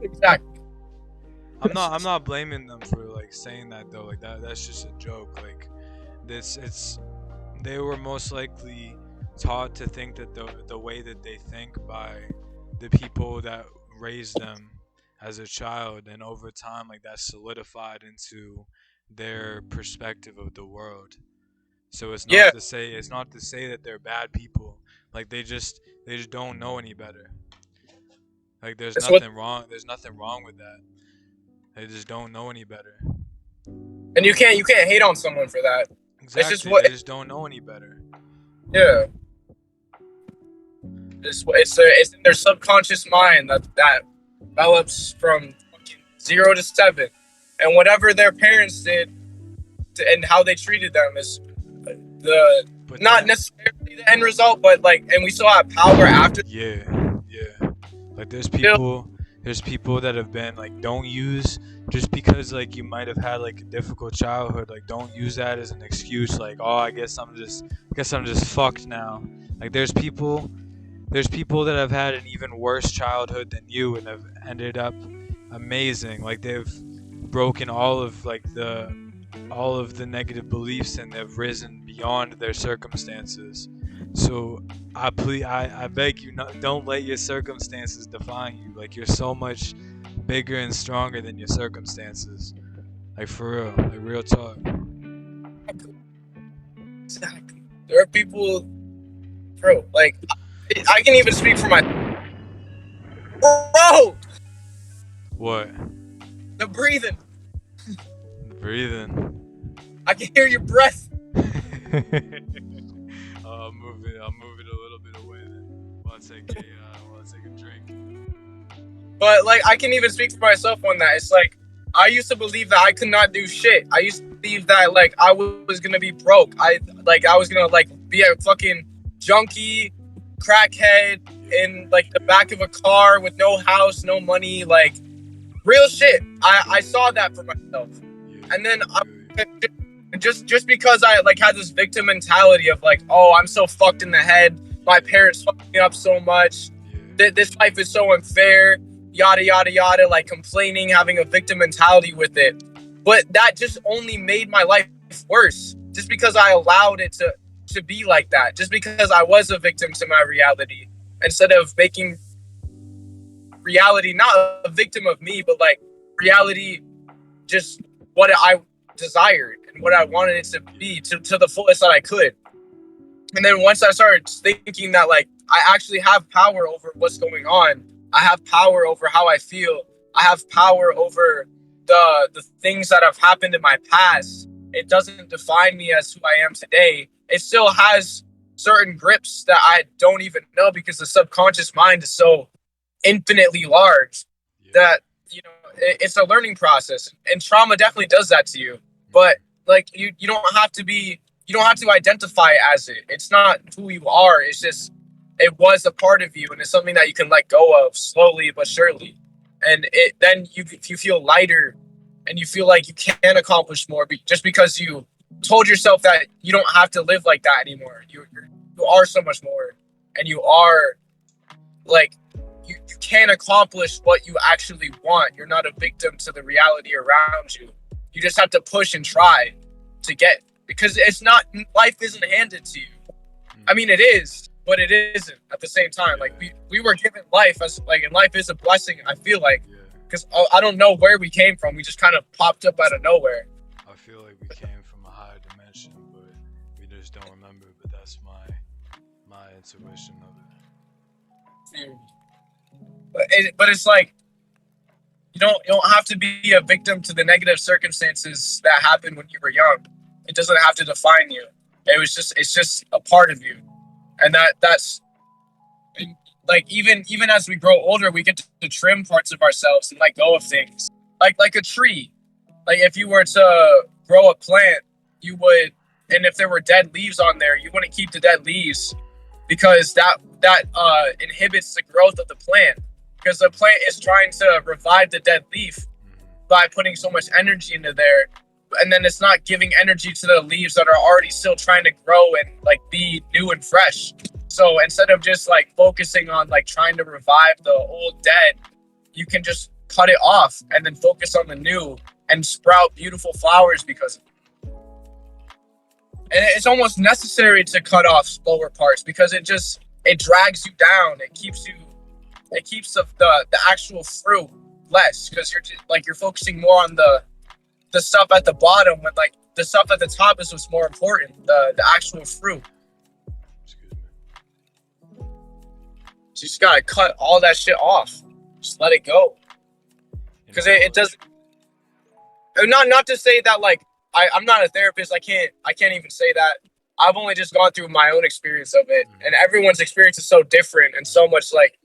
Exactly. I'm not blaming them for like saying that though. Like that's just a joke. Like they were most likely taught to think that the way that they think by the people that raised them as a child, and over time like that solidified into their perspective of the world. So it's not to say that they're bad people. Like they just don't know any better. Like there's nothing wrong with that. They just don't know any better. And you can't hate on someone for that. Exactly. They just don't know any better. Yeah. It's in their subconscious mind that develops from 0 to 7, and whatever their parents did and how they treated them is not necessarily the end result, but like, and we still have power after. Yeah. Like there's people that have been like, don't use, just because like you might have had like a difficult childhood, like don't use that as an excuse. Like, oh, I guess I'm just fucked now. Like there's people that have had an even worse childhood than you and have ended up amazing. Like they've broken all of the negative beliefs, and they've risen beyond their circumstances. So I beg you, don't let your circumstances define you. Like you're so much bigger and stronger than your circumstances. Like for real, like real talk. Exactly. There are people, bro. Like I can even speak for my bro. What? The breathing. Breathing. I can hear your breath. I'll move it a little bit away then. While I take a drink. But like I can even speak for myself on that. It's like I used to believe that I could not do shit. I used to believe that like I was gonna be broke. I was gonna like be a fucking junkie, crackhead in like the back of a car with no house, no money, like real shit. I saw that for myself. Yeah, And then just because I like had this victim mentality of like, oh, I'm so fucked in the head. My parents fucked me up so much. yeah. This life is so unfair. Yada yada yada. Like complaining, having a victim mentality with it. But that just only made my life worse. Just because I allowed it to be like that. Just because I was a victim to my reality, instead of making reality not a victim of me, but like reality just what I desired and what I wanted it to be to the fullest that I could. And then once I started thinking that like I actually have power over what's going on, I have power over how I feel, I have power over the things that have happened in my past. It doesn't define me as who I am today. It still has certain grips that I don't even know because the subconscious mind is so infinitely large Yeah. that it's a learning process, and trauma definitely does that to you. But like you don't have to be, you don't have to identify as it. It's not who you are. It's just it was a part of you, and it's something that you can let go of slowly but surely. And it then you feel lighter, and you feel like you can accomplish more just because you told yourself that you don't have to live like that anymore. You are so much more, and you are like you can accomplish what you actually want. You're not a victim to the reality around you. You just have to push and try to get, because it's not, life isn't handed to you. I mean, it is, but it isn't at the same time. Like we were given life as like, and life is a blessing. I feel like, Yeah. because I don't know where we came from. We just kind of popped up out of nowhere. I feel like we came from a higher dimension, but we just don't remember. But that's my intuition of it. But it's like you don't have to be a victim to the negative circumstances that happened when you were young. It doesn't have to define you. It's just a part of you, and that's like even as we grow older, we get to trim parts of ourselves and let go of things. Like a tree. Like if you were to grow a plant, you would, and if there were dead leaves on there, you wouldn't keep the dead leaves because that inhibits the growth of the plant, because the plant is trying to revive the dead leaf by putting so much energy into there, and then it's not giving energy to the leaves that are already still trying to grow and like be new and fresh. So instead of just like focusing on like trying to revive the old dead, you can just cut it off and then focus on the new and sprout beautiful flowers because of it. And it's almost necessary to cut off lower parts because it drags you down. It keeps the actual fruit less, because you're focusing more on the stuff at the bottom, when like the stuff at the top is what's more important, the actual fruit. Excuse me. So you just gotta cut all that shit off. Just let it go, because it does. Not to say that like I'm not a therapist. I can't even say that. I've only just gone through my own experience of it, and everyone's experience is so different and so much like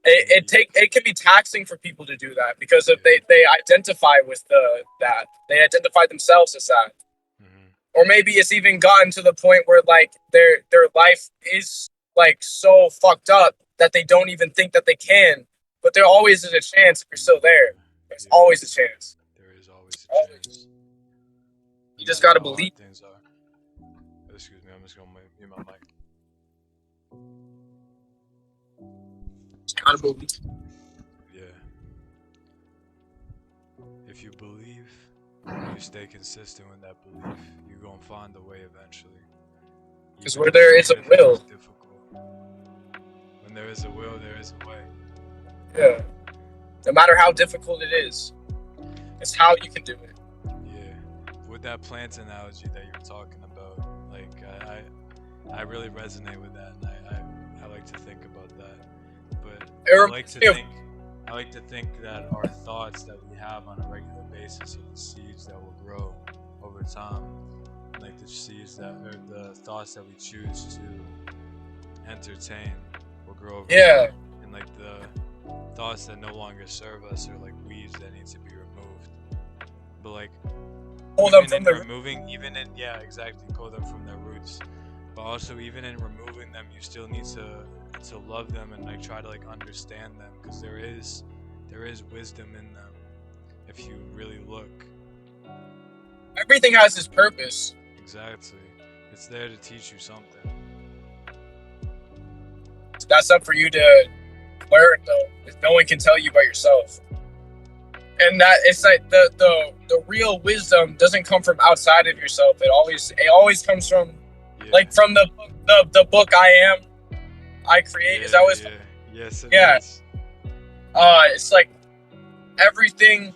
it can be taxing for people to do that, because if they identify with that, they identify themselves as that. Or maybe it's even gotten to the point where like their life is like so fucked up that they don't even think that they can. But there always is a chance if you're still there. There's always a chance. There is always a chance. You just gotta believe. Things are. Excuse me, I'm just gonna mute my mic. Just gotta believe. Yeah. If you believe, you stay consistent with that belief, you're gonna find a way eventually. Because even where in the there way is a that things will, are difficult. When there is a will, there is a way. yeah, no matter how difficult it is, it's how you can do it. Yeah. With that plant analogy that you were talking about, like I really resonate with that, and I like to think about that. But It I like reminds to me of, think I like to think that our thoughts that we have on a regular basis are the seeds that will grow over time. Like the seeds that or the thoughts that we choose to entertain will grow over yeah, time. And like the thoughts that no longer serve us are like weeds that need to be removed. But like pull them even from in the root. removing even in yeah, exactly, pull them from their roots. But also even in removing them you still need to love them and like try to like understand them because there is wisdom in them if you really look. Everything has its purpose. Exactly. It's there to teach you something. That's up for you to learn, though. No one can tell you by yourself. And that it's like the real wisdom doesn't come from outside of yourself. It always comes from Yeah. like from the book I create. Is that what it's yeah. Yes it Yeah. is. It's like everything,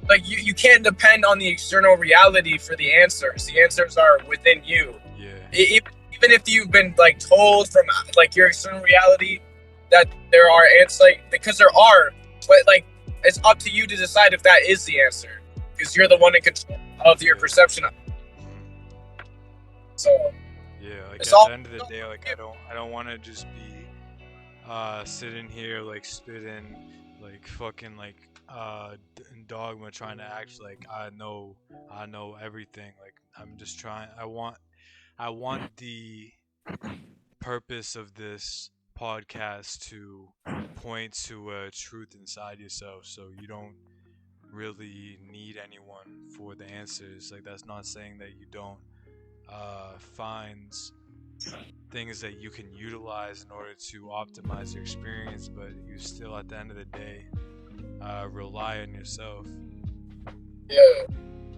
like you can't depend on the external reality for the answers. The answers are within you. Yeah. Even if you've been like told from like your external reality that there are answers, like because there are, but like it's up to you to decide if that is the answer because you're the one in control of your perception of it. So Yeah, like it's at all the end of the day, like I don't want to just be sitting here like spitting like fucking like dogma trying to act like I know everything. Like I'm just trying I want the purpose of this podcast to point to a truth inside yourself so you don't really need anyone for the answers. Like that's not saying that you don't find things that you can utilize in order to optimize your experience, but you still at the end of the day rely on yourself. yeah,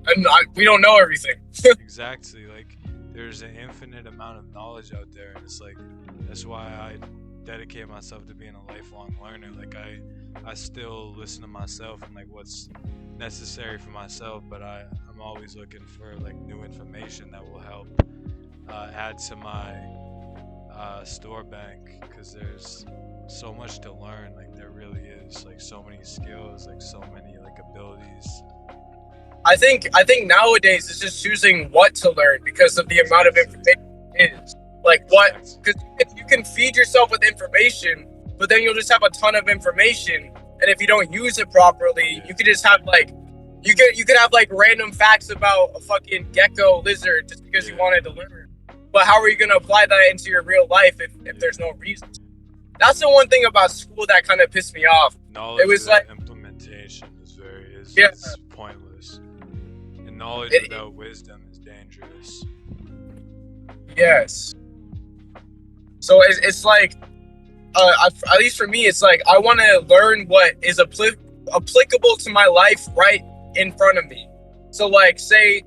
and we don't know everything. Exactly, like there's an infinite amount of knowledge out there, and it's like that's why I dedicate myself to being a lifelong learner. Like I still listen to myself and like what's necessary for myself, but I'm always looking for like new information that will help add to my store bank because there's so much to learn. Like there really is like so many skills, like so many like abilities. I think nowadays it's just choosing what to learn because of the amount of information it is. Like what, because you can feed yourself with information, but then you'll just have a ton of information, and if you don't use it properly, you could just have like you could have like random facts about a fucking gecko lizard just because you wanted to learn. But how are you gonna apply that into your real life if there's no reason? That's the one thing about school that kind of pissed me off. Knowledge It was like implementation is Yeah. it's pointless, and knowledge without wisdom is dangerous. Yes. So it's like, at least for me, it's like I want to learn what is applicable to my life right in front of me. So like, say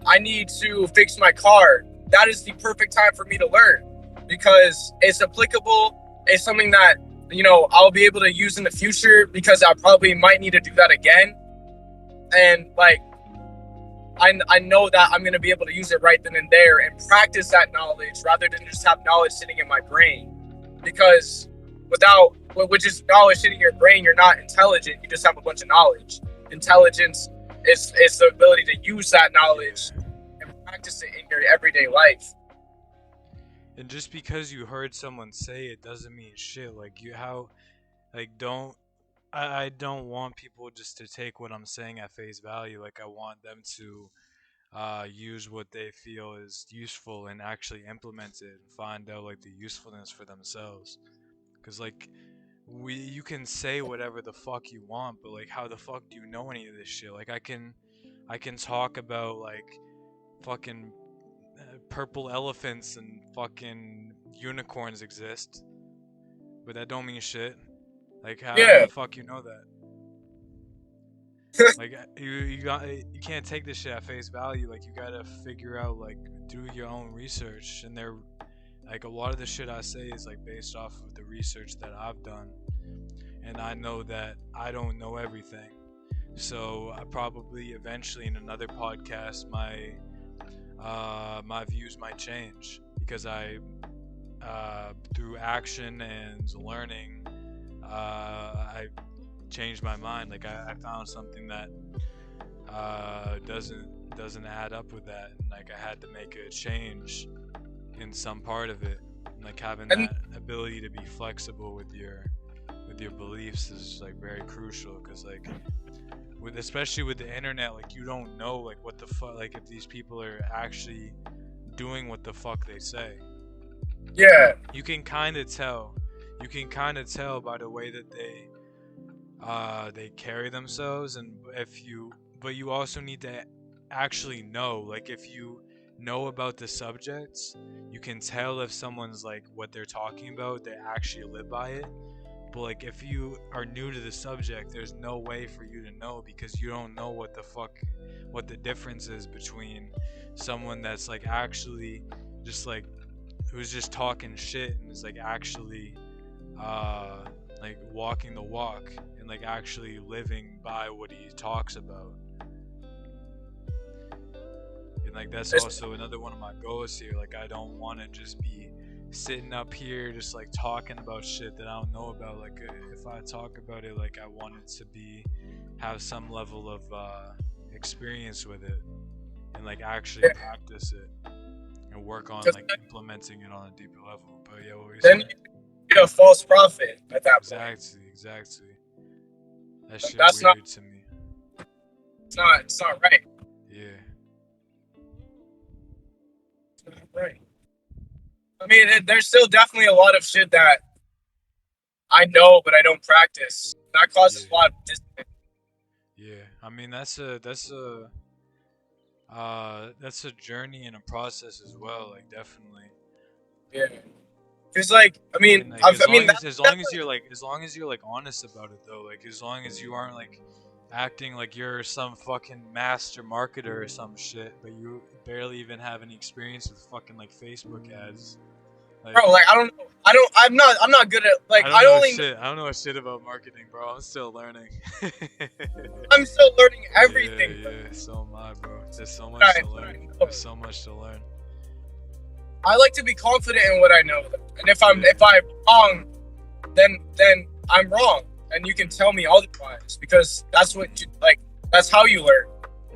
I need to fix my car, that is the perfect time for me to learn because it's applicable. It's something that I'll be able to use in the future because I probably might need to do that again, and like I know that I'm going to be able to use it right then and there and practice that knowledge rather than just have knowledge sitting in my brain. Because with just knowledge sitting in your brain, you're not intelligent. You just have a bunch of knowledge. Intelligence is the ability to use that knowledge and practice it in your everyday life. And just because you heard someone say it doesn't mean shit. Like I don't want people just to take what I'm saying at face value. Like I want them to use what they feel is useful and actually implement it and find out like the usefulness for themselves. Cause like you can say whatever the fuck you want, but like how the fuck do you know any of this shit? Like I can talk about like fucking purple elephants and fucking unicorns exist, but that don't mean shit. Like how the fuck you know that? Like you can't take this shit at face value. Like you gotta figure out, like do your own research, and like a lot of the shit I say is like based off of the research that I've done, and I know that I don't know everything. So I probably eventually in another podcast my views might change because I through action and learning I changed my mind. Like I found something that doesn't add up with that, and like I had to make a change in some part of it. And, like having And that ability to be flexible with your beliefs is like very crucial because like with especially with the internet, like you don't know like what the fuck, like if these people are actually doing what the fuck they say. yeah, You can kind of tell. You can kind of tell by the way that they carry themselves, and if you but you also need to actually know, like if you know about the subjects, you can tell if someone's like what they're talking about, they actually live by it. But like if you are new to the subject, there's no way for you to know because you don't know what the difference is between someone that's like actually just like who's just talking shit and is like actually uh like walking the walk and like actually living by what he talks about. And like that's it's, also another one of my goals here. Like I don't want to just be sitting up here just like talking about shit that I don't know about. Like if I talk about it, like I want it to be have some level of experience with it and like actually yeah. practice it and work on 'Cause like implementing it on a deeper level. But yeah, what were you then saying? you're a false prophet at that point. Exactly. That shit That's not. weird to me. It's not. It's not right. Yeah. It's not right. I mean, there's still definitely a lot of shit that I know, but I don't practice. That causes a Yeah. lot of dissonance. Yeah. I mean that's a journey and a process as well, like definitely. Yeah. Because, like, I mean, And like I mean, as that's long as you're like as long as you're like honest about it though, like as long as you aren't like acting like you're some fucking master marketer or some shit, but you barely even have any experience with fucking like Facebook ads. Like bro. Like, I don't know. I don't. I'm not good at. Like, I don't I know only. shit. I don't know shit about marketing, bro. I'm still learning. I'm still learning Yeah, everything. Bro. yeah. So am I, bro. There's so much I, to I learn. know. There's so much to learn. I like to be confident in what I know, and if I'm Yeah. wrong, then I'm wrong, and you can tell me otherwise because that's what you like. That's how you learn.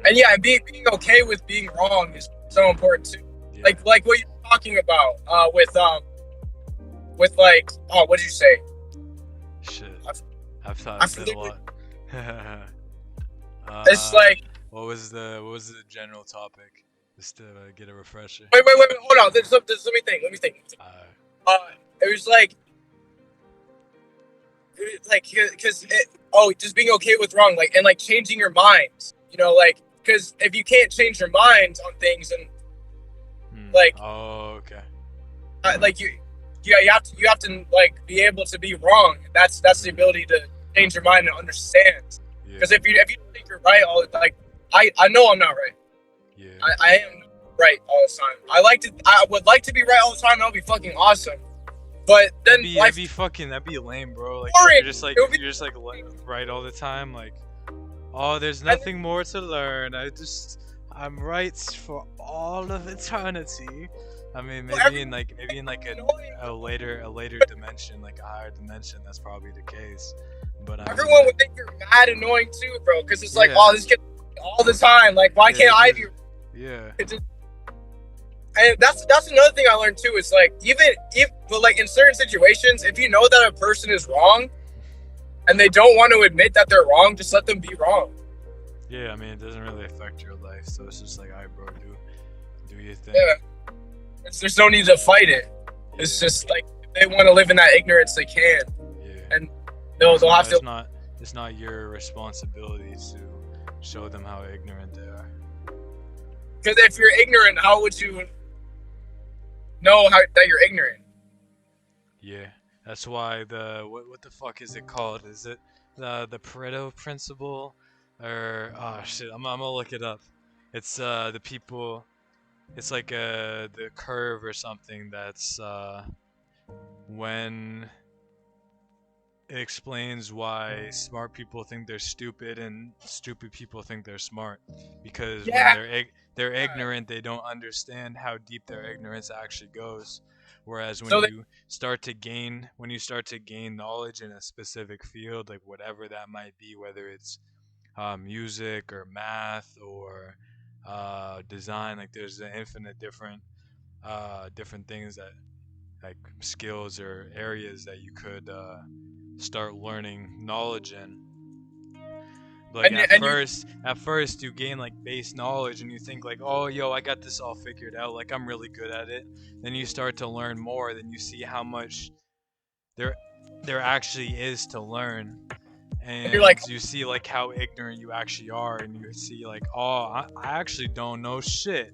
And yeah, being okay with being wrong is so important too. Yeah. Like what you're talking about with like what did you say? Shit. I I've said a forget. lot. It's like what was the general topic? Just to get a refresher. wait, hold on. Let me think. It was like because just being okay with wrong, like and like changing your mind. You know, like because if you can't change your mind on things and like Oh, okay. like you have to like be able to be wrong. That's the ability to change your mind and understand. Yeah. Because if you don't think you're right all the like I know I'm not right. Yeah. I am right all the time. I would like to be right all the time. That would be fucking awesome. But then that'd be lame, bro. Like boring. you're just like right all the time. Like, oh, there's nothing more to learn. I'm right for all of eternity. I mean, maybe in like a later dimension, like a higher dimension, that's probably the case. But everyone would think you're mad annoying too, bro. Because it's like, Yeah. oh, this kid all the time. Like, why can't I be? Yeah. And that's another thing I learned too. Is like but like in certain situations, if you know that a person is wrong, and they don't want to admit that they're wrong, just let them be wrong. Yeah, I mean, it doesn't really affect your life, so it's just like, alright, bro, do your thing. Yeah. There's no need to fight it. Yeah. It's just like if they want to live in that ignorance, they can. Yeah. And they'll have to. It's not your responsibility to show them how ignorant they are. Because if you're ignorant, how would you know that you're ignorant? Yeah, that's why what the fuck is it called? Is it the Pareto principle, or oh shit? I'm gonna look it up. It's the people it's like the curve or something that's when it explains why smart people think they're stupid and stupid people think they're smart, because when Yeah. they're ignorant, they don't understand how deep their ignorance actually goes. Whereas So they, when you start to gain knowledge in a specific field, like whatever that might be, whether it's music or math or design, like there's an infinite different things that, like skills or areas that you could start learning knowledge in. Like and you at first you gain like base knowledge and you think like, oh yo, I got this all figured out, like I'm really good at it. Then you start to learn more, then you see how much there there actually is to learn, and you're like, and you see like how ignorant you actually are, and you see like, oh, I actually don't know shit.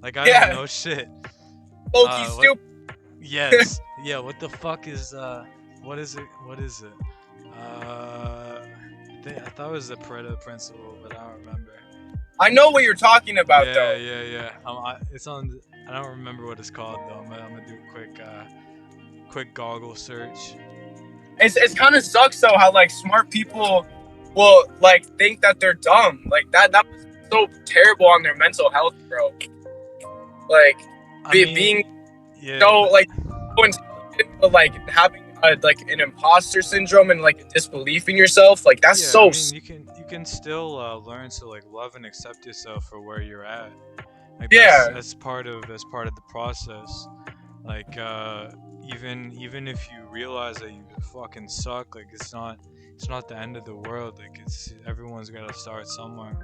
Like I don't yeah, know shit. Loki What? stupid. Yes. Yeah. What the fuck is What is it? What is it? I thought it was the Pareto principle, but I don't remember. I know what you're talking about Yeah, though. yeah, yeah. It's on. I don't remember what it's called though. I'm gonna do a quick goggle search. It's kind of sucks though how like smart people will like think that they're dumb. Like that was so terrible on their mental health, bro. Like being yeah, so but like so intelligent, but like having like an imposter syndrome and like a disbelief in yourself. Like that's yeah. I so. mean, you can still learn to like love and accept yourself for where you're at. Like Yeah. that's part of the process. Like even if you realize that you fucking suck, like it's not the end of the world. Like it's everyone's gotta start somewhere,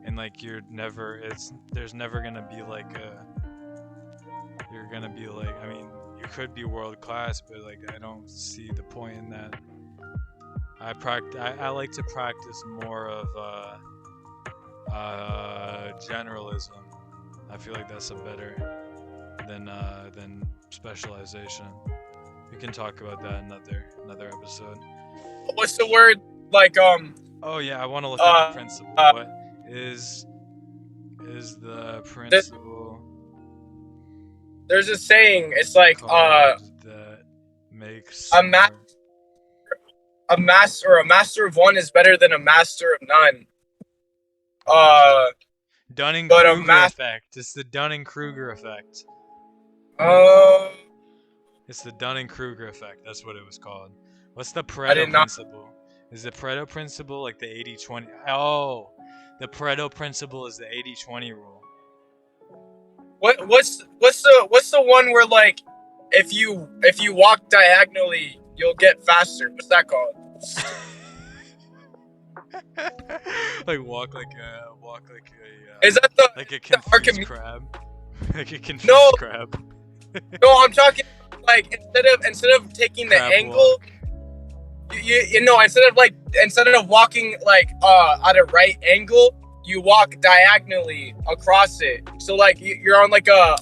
and like there's never gonna be like you're gonna be like, I mean, you could be world class, but like I don't see the point in that. I like to practice more of generalism. I feel like that's a better than specialization. We can talk about that another episode. What's the word? Like Oh yeah, I want to look at the principle. What is the principle? There's a saying. It's like That makes a ma- a master of one is better than a master of none. But a Dunning-Kruger master. effect. It's the Dunning-Kruger effect. Uh, It's the Dunning-Kruger effect. That's what it was called. What's the I Pareto did not. principle? Is the Pareto principle like the 80-20? Oh, the Pareto principle is the 80-20 rule. What's the one where like if you walk diagonally you'll get faster? What's that called? Like walk like a Is that the like a the confused Archimedes? crab. Like a confused No, crab. no, I'm talking like instead of taking the Crab angle, walk. you know instead of walking like at a right angle, you walk diagonally across it. So like you're on like a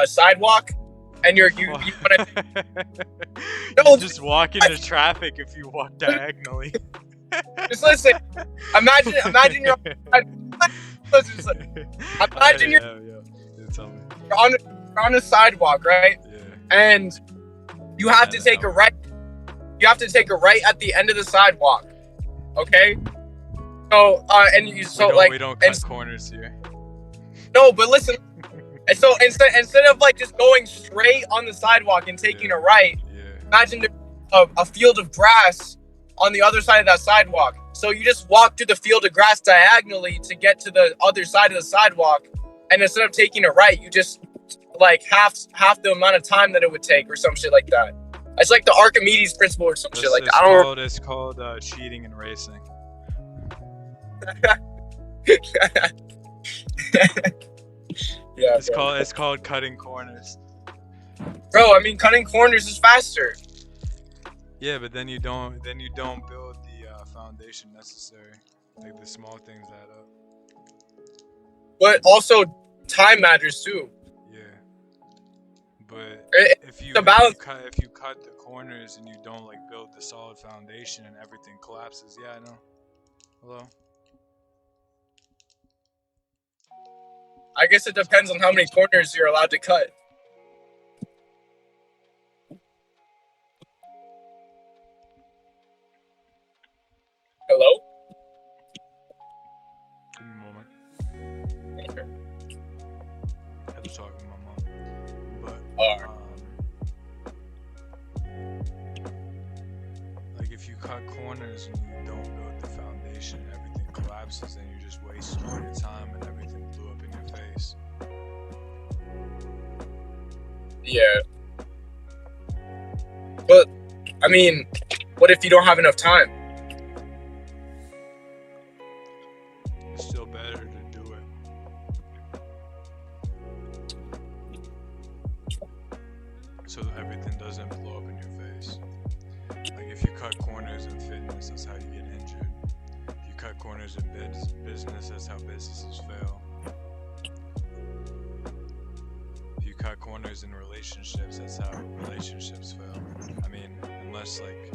sidewalk, and you want to no, You just walk into traffic if you walk diagonally. just listen. Imagine you're imagine you're Tell me. on a sidewalk, right? Yeah. And you have to take a right. You have to take a right at the end of the sidewalk. Okay. So and you We don't cut corners here. No, but listen. And so instead of like just going straight on the sidewalk and taking a right, imagine a field of grass on the other side of that sidewalk. So you just walk through the field of grass diagonally to get to the other side of the sidewalk, and instead of taking a right, you just like half the amount of time that it would take, or some shit like that. It's like the Archimedes principle or some shit like that. It's called cheating and racing. Yeah, it's called cutting corners. Bro, I mean cutting corners is faster. Yeah, but then you don't build the foundation necessary. Like the small things add up. But also time matters too. Yeah. But if you cut the corners and you don't like build the solid foundation and everything collapses. Yeah, I know. Hello. I guess it depends on how many corners you're allowed to cut. Hello? Give me a moment. I had to talk to my mom. But like if you cut corners and you don't build the foundation, everything collapses and you just wasted all your time and everything blew up in your face. Yeah. But, I mean, what if you don't have enough time? It's still better to do it. So that everything doesn't blow up in your face. Like if you cut corners in fitness, that's how you get injured. If you cut corners in business, that's how businesses fail. If you cut corners in relationships, that's how relationships fail. I mean, unless like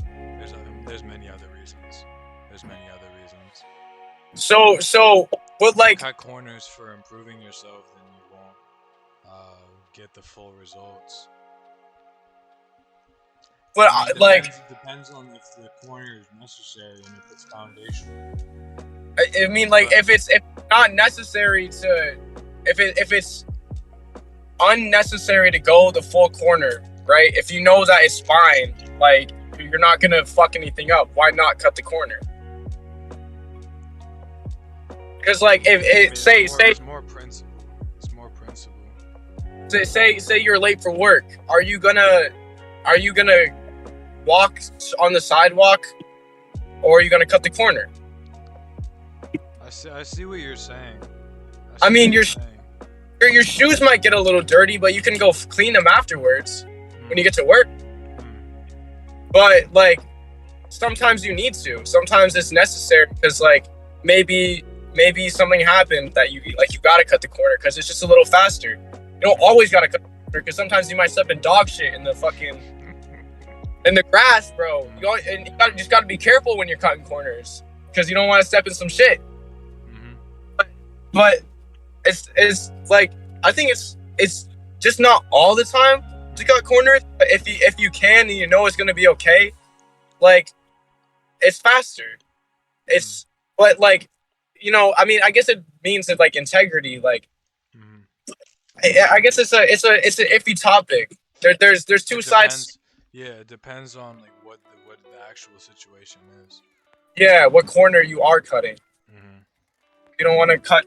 there's many other reasons. There's many other reasons. So, but like, Cut corners for improving yourself, then you won't get the full results. but I mean, it depends on if the corner is necessary and if it's foundational. I mean, like, if it's not necessary to, if it's unnecessary to go the full corner, right? If you know that it's fine, like, you're not gonna fuck anything up, why not cut the corner? Because like, if it it's more principle. It's more principle. Say you're late for work, are you gonna walk on the sidewalk, or are you gonna cut the corner? I see what you're saying. I mean, your shoes might get a little dirty, but you can go clean them afterwards when you get to work. But like, sometimes you need to. Sometimes it's necessary because like maybe something happened that you gotta cut the corner because it's just a little faster. You don't always gotta cut the corner because sometimes you might step in dog shit in the grass, bro. You just gotta be careful when you're cutting corners because you don't want to step in some shit. But it's like, I think it's just not all the time to cut corners. But if you can and you know it's gonna be okay, like, it's faster. But like, you know, I mean, I guess it means that like integrity. Like, I guess it's an iffy topic. There's two sides. Yeah, it depends on like what the actual situation is. Yeah, what corner you are cutting. You don't want to cut.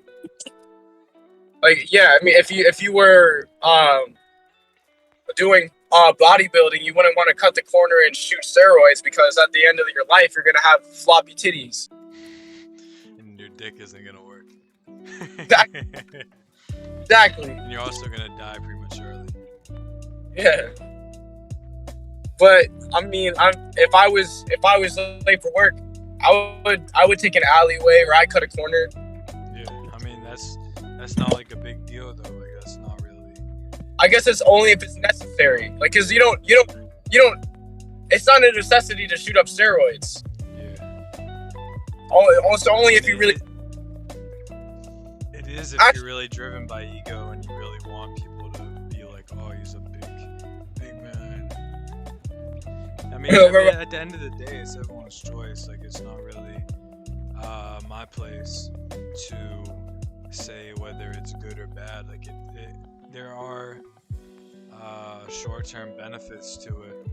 Like, yeah, I mean, if you were doing bodybuilding, you wouldn't want to cut the corner and shoot steroids because at the end of your life, you're gonna have floppy titties. And your dick isn't gonna work. Exactly. And you're also gonna die prematurely. Yeah. But I mean, if I was late for work, I would take an alleyway or I cut a corner. Yeah, I mean that's not like a big deal though. Like that's not really. I guess it's only if it's necessary. Like, cause you don't. It's not a necessity to shoot up steroids. Yeah. Only if you really. It is if you're really driven by ego and you really want people to be like, oh, he's a big man. I mean, at the end of the day, it's everyone's choice. Like, it's not really my place to say whether it's good or bad. Like, there are short-term benefits to it,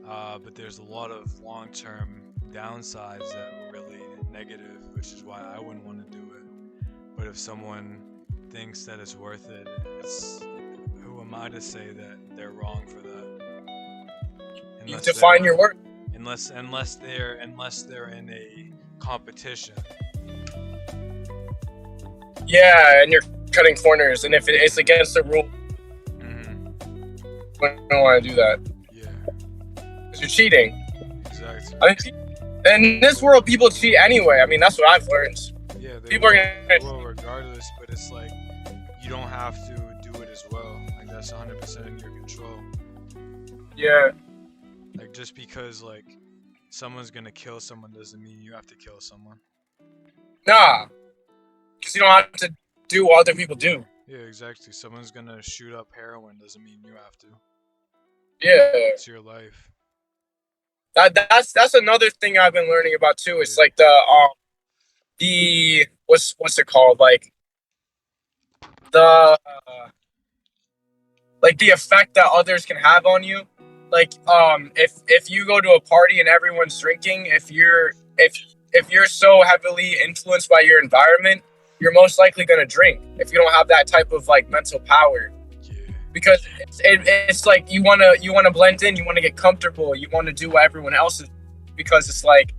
but there's a lot of long-term downsides that were really negative, which is why I wouldn't want to do it. But if someone thinks that it's worth it, who am I to say that they're wrong for that? You define your work. Unless they're in a competition. Yeah, and you're cutting corners, and if it's against the rule, I don't want to do that. Yeah. Because you're cheating. Exactly. I mean, in this world, people cheat anyway. I mean, that's what I've learned. Yeah, people are gonna regardless, but it's like you don't have to do it as well. Like that's 100% in your control. Yeah. Like just because like someone's gonna kill someone doesn't mean you have to kill someone. Nah. Because you don't have to do what other people do. Yeah, exactly. Someone's gonna shoot up heroin doesn't mean you have to. Yeah, It's your life. that's another thing I've been learning about too. It's Yeah. like the what's it called? The like the effect that others can have on you. Like if you go to a party and everyone's drinking, if you're so heavily influenced by your environment, you're most likely gonna drink if you don't have that type of like mental power. Yeah. Because it's like you wanna blend in, you wanna get comfortable, you wanna do what everyone else is, because it's like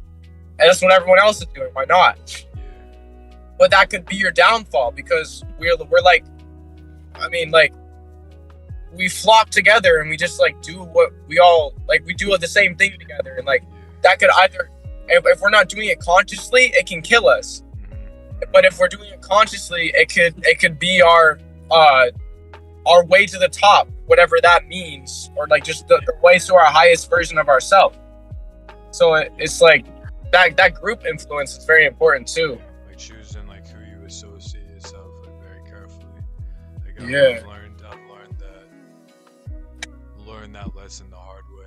that's what everyone else is doing. Why not? Yeah. But that could be your downfall because we're like, I mean, like we flock together and we just like do what we all like. We do the same thing together, and like Yeah. that could either, if we're not doing it consciously, it can kill us. Mhm. But if we're doing it consciously, it could be our way to the top, whatever that means, or like just the way to our highest version of ourselves. So it's like that group influence is very important too. Like choosing like who you associate yourself with very carefully. Like Yeah. I've learned that lesson the hard way,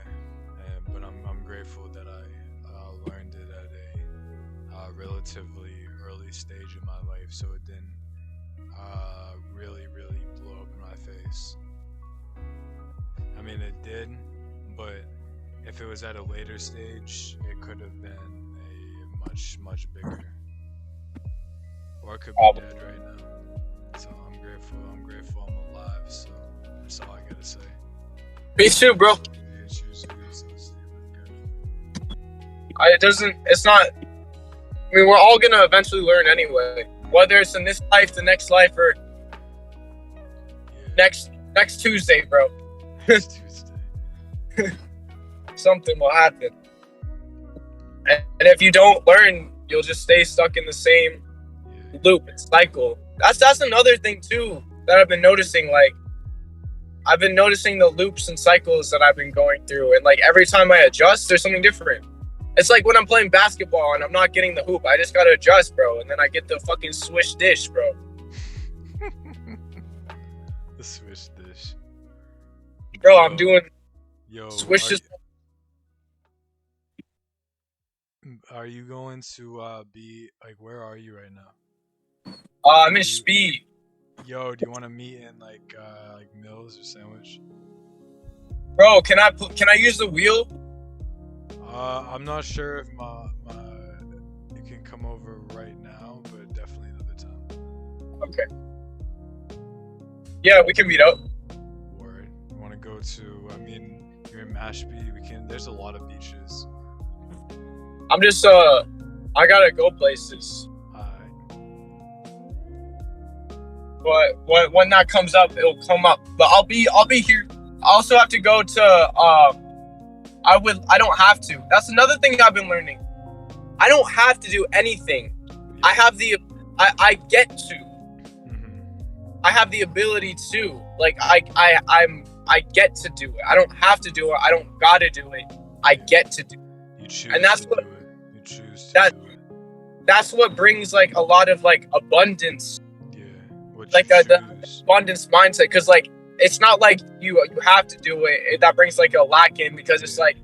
but I'm grateful that I learned it at a relatively early stage in my life, so it didn't really blow up in my face. I mean, it did, but if it was at a later stage, it could have been a much bigger, or it could be dead right now. So I'm grateful I'm alive. So that's all I gotta say. Me too, bro. Yeah, choose who you associate with, good. It's not. I mean, we're all gonna eventually learn anyway. Whether it's in this life, the next life, or Yeah. next Tuesday, bro. Next Tuesday. Something will happen. And if you don't learn, you'll just stay stuck in the same Yeah. loop and cycle. That's another thing too that I've been noticing. Like I've been noticing the loops and cycles that I've been going through, and like every time I adjust, there's something different. It's like when I'm playing basketball and I'm not getting the hoop, I just gotta adjust, bro, and then I get the fucking swish dish, bro. The Swiss dish. Bro, I'm doing Yo, swishes. are you going to be like, where are you right now? I'm in speed. Yo, do you want to meet in like Mills or Sandwich? Bro, can I use the wheel? I'm not sure if my it can come over right now, but definitely another time. Okay. Yeah, we can meet up. Word. You want to go to? I mean, you're in Mashpee. We can. There's a lot of beaches. I'm just I gotta go places. But when that comes up, it'll come up. But I'll be here. I also have to go to I don't have to. That's another thing I've been learning. I don't have to do anything. I have I get to. Mm-hmm. I have the ability to. Like I get to do it. I don't have to do it. I don't gotta do it. I get to do it. You choose. And that's to what do it. You choose to that- do it. That's what brings like a lot of like abundance, Yeah. What like you the choose. abundance mindset. Because like it's not like you have to do it. That brings like a lack in, because it's like,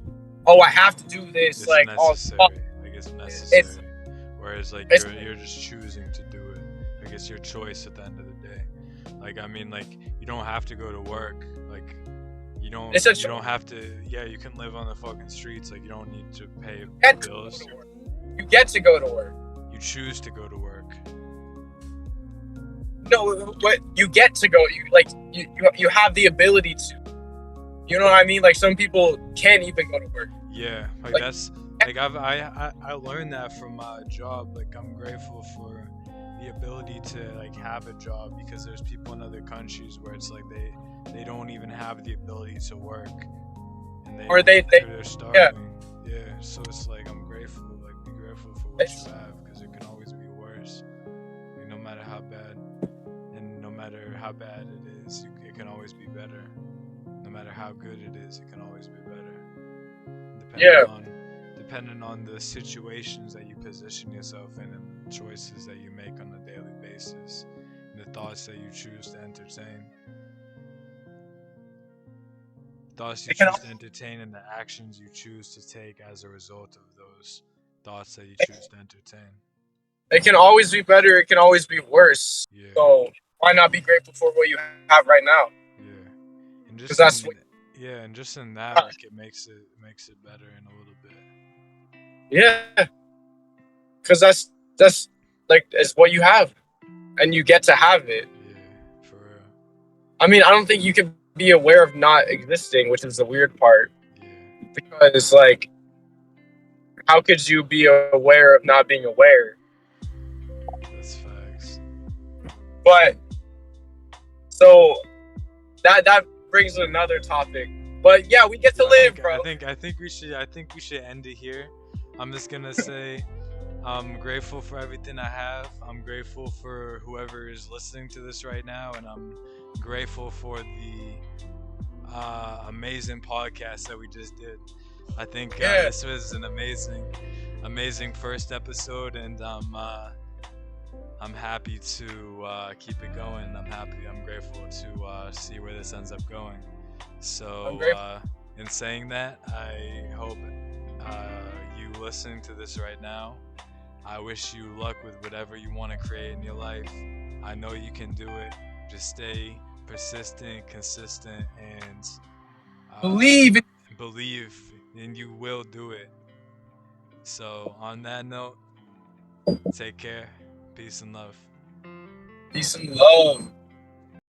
oh, I have to do this. It's like necessary. Like it's necessary. Whereas like you're just choosing to do it. Like it's your choice at the end of the day. Like I mean, like you don't have to go to work. Like you don't. It's a you don't have to. Yeah, you can live on the fucking streets. Like you don't need to pay get to bills. go to work. You get to go to work. You choose to go to work. No, but you get to go. You have the ability to. You know what I mean? Like some people can't even go to work. Yeah, like Like- that's like I learned that from my job. Like I'm grateful for the ability to like have a job, because there's people in other countries where it's like they don't even have the ability to work, and they're starving. Yeah, so it's like I'm grateful. Like be grateful for what you have, because it can always be worse. Like, no matter how bad, and no matter how bad it is, it can always be better. No matter how good it is, it can always be better. Depending on the situations that you position yourself in and choices that you make on a daily basis. the thoughts that you choose to entertain. Thoughts you It can choose to entertain and the actions you choose to take as a result of those thoughts that you choose to entertain. it can always be better. It can always be worse. Yeah, So why not be grateful for what you have right now? yeah. And Because just that's in what, yeah, and just in that, like it makes it better in a little bit. yeah. Because that's like it's what you have, and you get to have it. Yeah, for real. I mean, I don't think you can be aware of not existing, which is the weird part. Yeah, Because like, how could you be aware of not being aware? that's facts. But so that brings another topic. But yeah, we get to live, bro. I think we should end it here. I'm just gonna say I'm grateful for everything I have. I'm grateful for whoever is listening to this right now, and I'm grateful for the amazing podcast that we just did. I think Yeah. this was an amazing first episode, and I'm happy to keep it going. I'm grateful to see where this ends up going. I'm So, grateful. in saying that, I hope you listening to this right now. I wish you luck with whatever you want to create in your life. I know you can do it. Just stay persistent, consistent, and Believe it. believe, and you will do it. So, on that note, take care. Peace and love. Peace and love.